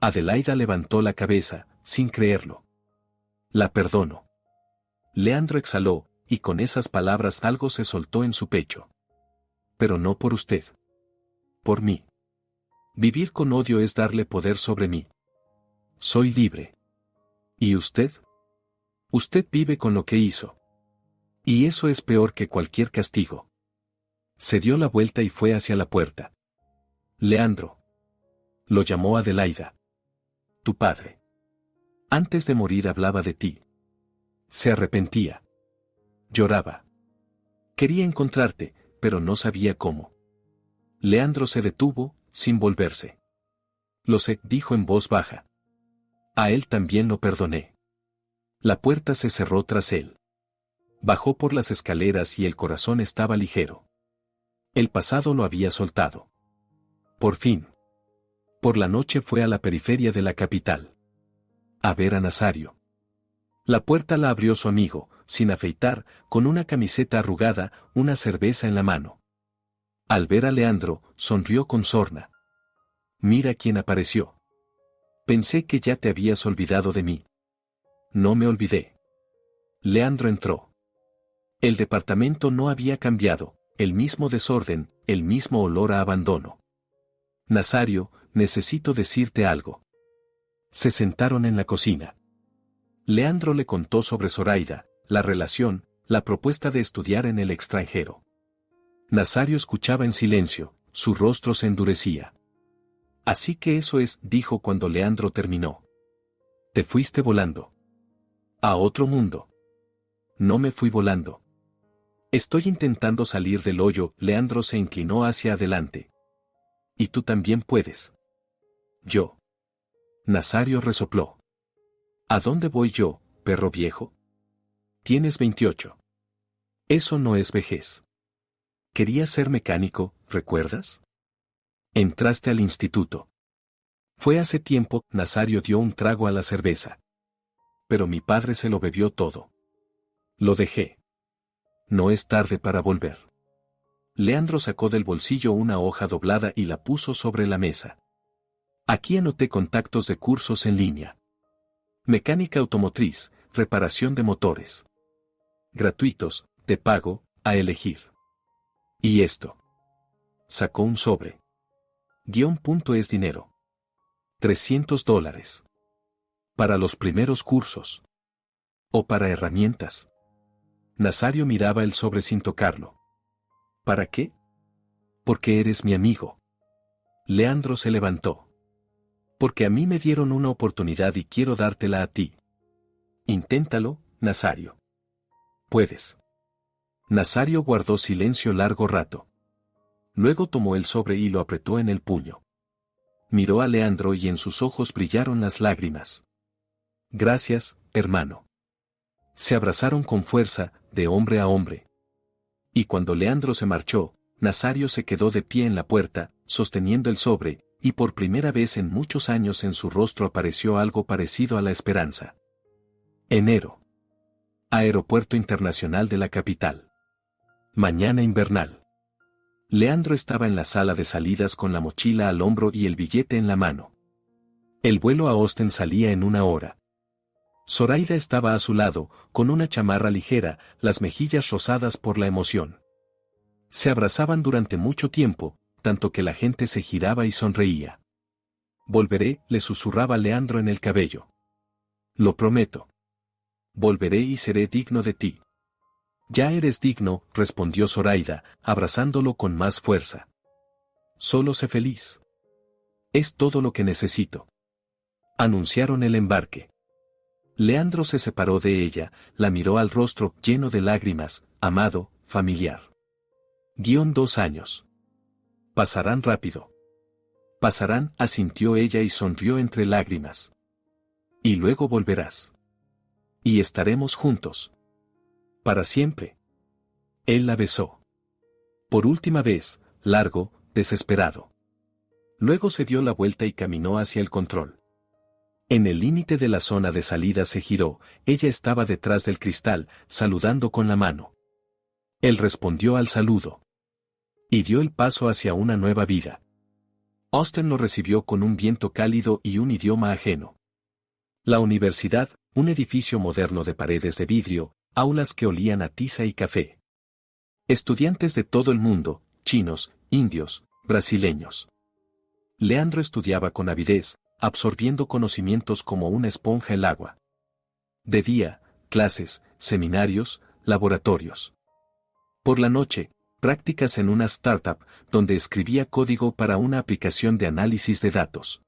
Adelaida levantó la cabeza, sin creerlo. La perdono. Leandro exhaló, y con esas palabras algo se soltó en su pecho. Pero no por usted. Por mí. Vivir con odio es darle poder sobre mí. Soy libre. ¿Y usted? Usted vive con lo que hizo. Y eso es peor que cualquier castigo. Se dio la vuelta y fue hacia la puerta. Leandro. Lo llamó Adelaida. Tu padre. Antes de morir hablaba de ti. Se arrepentía. Lloraba. Quería encontrarte, pero no sabía cómo. Leandro se detuvo, sin volverse. Lo sé, dijo en voz baja. A él también lo perdoné. La puerta se cerró tras él. Bajó por las escaleras y el corazón estaba ligero. El pasado lo había soltado. Por fin. Por la noche fue a la periferia de la capital. A ver a Nazario. La puerta la abrió su amigo, sin afeitar, con una camiseta arrugada, una cerveza en la mano. Al ver a Leandro, sonrió con sorna. Mira quién apareció. Pensé que ya te habías olvidado de mí. No me olvidé. Leandro entró. El departamento no había cambiado, el mismo desorden, el mismo olor a abandono. Nazario, necesito decirte algo. Se sentaron en la cocina. Leandro le contó sobre Zoraida, la relación, la propuesta de estudiar en el extranjero. Nazario escuchaba en silencio, su rostro se endurecía. Así que eso es, dijo cuando Leandro terminó. Te fuiste volando. A otro mundo. No me fui volando. Estoy intentando salir del hoyo. Leandro se inclinó hacia adelante. Y tú también puedes. Yo. Nazario resopló. ¿A dónde voy yo, perro viejo? Tienes 28. Eso no es vejez. Querías ser mecánico, ¿recuerdas? Entraste al instituto. Fue hace tiempo. Nazario dio un trago a la cerveza. Pero mi padre se lo bebió todo. Lo dejé. No es tarde para volver. Leandro sacó del bolsillo una hoja doblada y la puso sobre la mesa. Aquí anoté contactos de cursos en línea. Mecánica automotriz, reparación de motores. Gratuitos, de pago, a elegir. ¿Y esto? Sacó un sobre. Punto es dinero. $300. Para los primeros cursos. O para herramientas. Nazario miraba el sobre sin tocarlo. ¿Para qué? Porque eres mi amigo. Leandro se levantó. Porque a mí me dieron una oportunidad y quiero dártela a ti. Inténtalo, Nazario. Puedes. Nazario guardó silencio largo rato. Luego tomó el sobre y lo apretó en el puño. Miró a Leandro y en sus ojos brillaron las lágrimas. Gracias, hermano. Se abrazaron con fuerza, de hombre a hombre. Y cuando Leandro se marchó, Nazario se quedó de pie en la puerta, sosteniendo el sobre, y por primera vez en muchos años en su rostro apareció algo parecido a la esperanza. Enero. Aeropuerto Internacional de la capital. Mañana invernal. Leandro estaba en la sala de salidas con la mochila al hombro y el billete en la mano. El vuelo a Austin salía en 1 hora. Zoraida estaba a su lado, con una chamarra ligera, las mejillas rosadas por la emoción. Se abrazaban durante mucho tiempo, tanto que la gente se giraba y sonreía. Volveré, le susurraba Leandro en el cabello. Lo prometo. Volveré y seré digno de ti. Ya eres digno, respondió Zoraida, abrazándolo con más fuerza. Solo sé feliz. Es todo lo que necesito. Anunciaron el embarque. Leandro se separó de ella, la miró al rostro lleno de lágrimas, amado, familiar. 2 años. Pasarán rápido. Pasarán, asintió ella y sonrió entre lágrimas. Y luego volverás. Y estaremos juntos. Para siempre. Él la besó. Por última vez, largo, desesperado. Luego se dio la vuelta y caminó hacia el control. En el límite de la zona de salida se giró, ella estaba detrás del cristal, saludando con la mano. Él respondió al saludo. Y dio el paso hacia una nueva vida. Austen lo recibió con un viento cálido y un idioma ajeno. La universidad, un edificio moderno de paredes de vidrio, aulas que olían a tiza y café. Estudiantes de todo el mundo, chinos, indios, brasileños. Leandro estudiaba con avidez, absorbiendo conocimientos como una esponja el agua. De día, clases, seminarios, laboratorios. Por la noche, prácticas en una startup, donde escribía código para una aplicación de análisis de datos.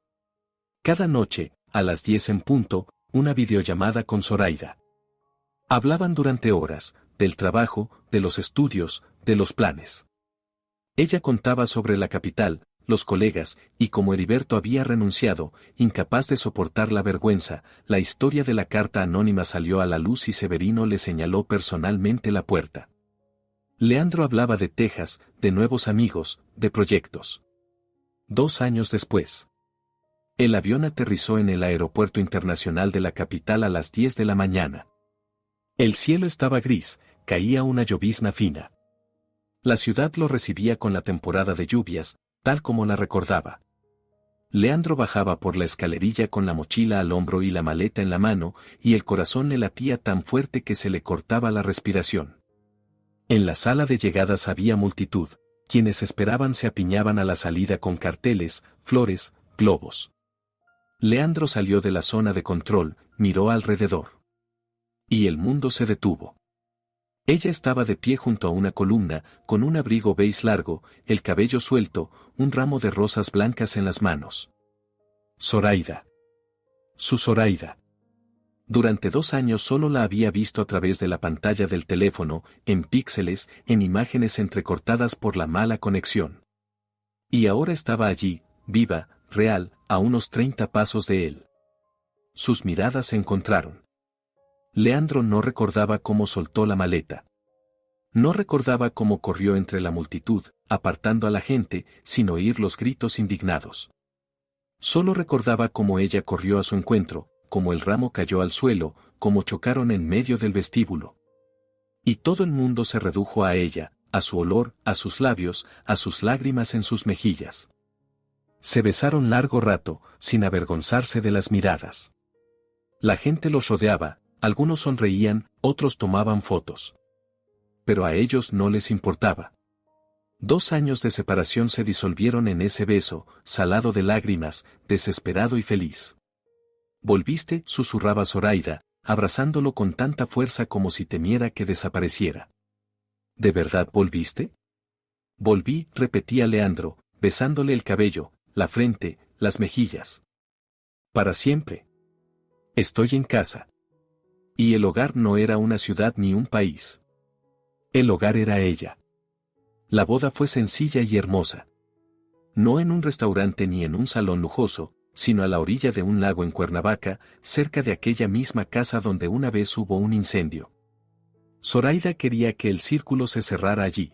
Cada noche, a las 10 en punto, una videollamada con Zoraida. Hablaban durante horas, del trabajo, de los estudios, de los planes. Ella contaba sobre la capital, los colegas, y como Heriberto había renunciado, incapaz de soportar la vergüenza, la historia de la carta anónima salió a la luz y Severino le señaló personalmente la puerta. Leandro hablaba de Texas, de nuevos amigos, de proyectos. 2 años después. El avión aterrizó en el aeropuerto internacional de la capital a las 10 de la mañana. El cielo estaba gris, caía una llovizna fina. La ciudad lo recibía con la temporada de lluvias, tal como la recordaba. Leandro bajaba por la escalerilla con la mochila al hombro y la maleta en la mano, y el corazón le latía tan fuerte que se le cortaba la respiración. En la sala de llegadas había multitud, quienes esperaban se apiñaban a la salida con carteles, flores, globos. Leandro salió de la zona de control, miró alrededor. Y el mundo se detuvo. Ella estaba de pie junto a una columna, con un abrigo beige largo, el cabello suelto, un ramo de rosas blancas en las manos. Zoraida. Su Zoraida. Durante 2 años solo la había visto a través de la pantalla del teléfono, en píxeles, en imágenes entrecortadas por la mala conexión. Y ahora estaba allí, viva, real, a unos 30 pasos de él. Sus miradas se encontraron. Leandro no recordaba cómo soltó la maleta. No recordaba cómo corrió entre la multitud, apartando a la gente, sin oír los gritos indignados. Solo recordaba cómo ella corrió a su encuentro, cómo el ramo cayó al suelo, cómo chocaron en medio del vestíbulo. Y todo el mundo se redujo a ella, a su olor, a sus labios, a sus lágrimas en sus mejillas. Se besaron largo rato, sin avergonzarse de las miradas. La gente los rodeaba, algunos sonreían, otros tomaban fotos. Pero a ellos no les importaba. 2 años de separación se disolvieron en ese beso, salado de lágrimas, desesperado y feliz. «¿Volviste?», susurraba Zoraida, abrazándolo con tanta fuerza como si temiera que desapareciera. «¿De verdad volviste?». «Volví», repetía Leandro, besándole el cabello, la frente, las mejillas. «Para siempre. Estoy en casa». Y el hogar no era una ciudad ni un país. El hogar era ella. La boda fue sencilla y hermosa. No en un restaurante ni en un salón lujoso, sino a la orilla de un lago en Cuernavaca, cerca de aquella misma casa donde una vez hubo un incendio. Zoraida quería que el círculo se cerrara allí.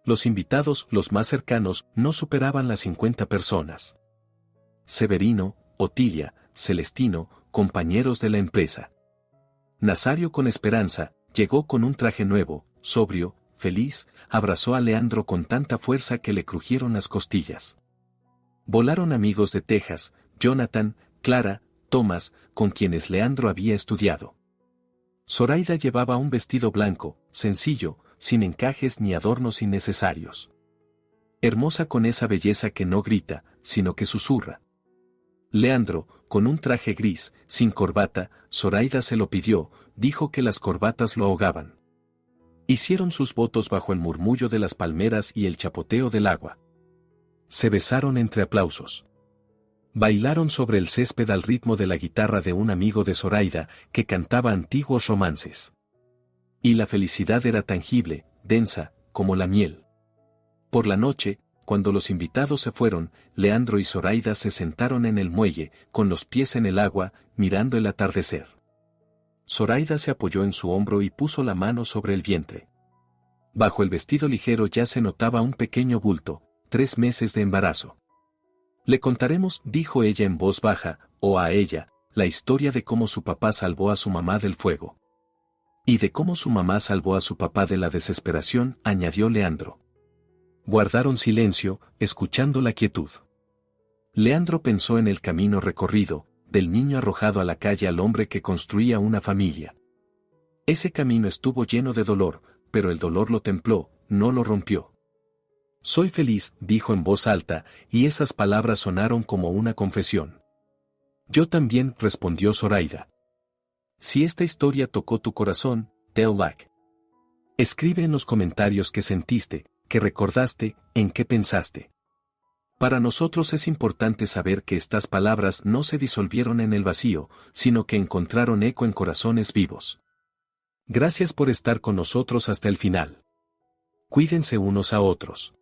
Los invitados, los más cercanos, no superaban las 50 personas. Severino, Otilia, Celestino, compañeros de la empresa. Nazario con Esperanza, llegó con un traje nuevo, sobrio, feliz, abrazó a Leandro con tanta fuerza que le crujieron las costillas. Volaron amigos de Texas, Jonathan, Clara, Thomas, con quienes Leandro había estudiado. Zoraida llevaba un vestido blanco, sencillo, sin encajes ni adornos innecesarios. Hermosa con esa belleza que no grita, sino que susurra. Leandro, con un traje gris, sin corbata, Zoraida se lo pidió, dijo que las corbatas lo ahogaban. Hicieron sus votos bajo el murmullo de las palmeras y el chapoteo del agua. Se besaron entre aplausos. Bailaron sobre el césped al ritmo de la guitarra de un amigo de Zoraida, que cantaba antiguos romances. Y la felicidad era tangible, densa, como la miel. Por la noche, cuando los invitados se fueron, Leandro y Zoraida se sentaron en el muelle, con los pies en el agua, mirando el atardecer. Zoraida se apoyó en su hombro y puso la mano sobre el vientre. Bajo el vestido ligero ya se notaba un pequeño bulto, 3 meses de embarazo. Le contaremos, dijo ella en voz baja, o a ella, la historia de cómo su papá salvó a su mamá del fuego. Y de cómo su mamá salvó a su papá de la desesperación, añadió Leandro. Guardaron silencio, escuchando la quietud. Leandro pensó en el camino recorrido, del niño arrojado a la calle al hombre que construía una familia. Ese camino estuvo lleno de dolor, pero el dolor lo templó, no lo rompió. Soy feliz, dijo en voz alta, y esas palabras sonaron como una confesión. Yo también, respondió Zoraida. Si esta historia tocó tu corazón, tell like. Escribe en los comentarios qué sentiste, qué recordaste, en qué pensaste. Para nosotros es importante saber que estas palabras no se disolvieron en el vacío, sino que encontraron eco en corazones vivos. Gracias por estar con nosotros hasta el final. Cuídense unos a otros.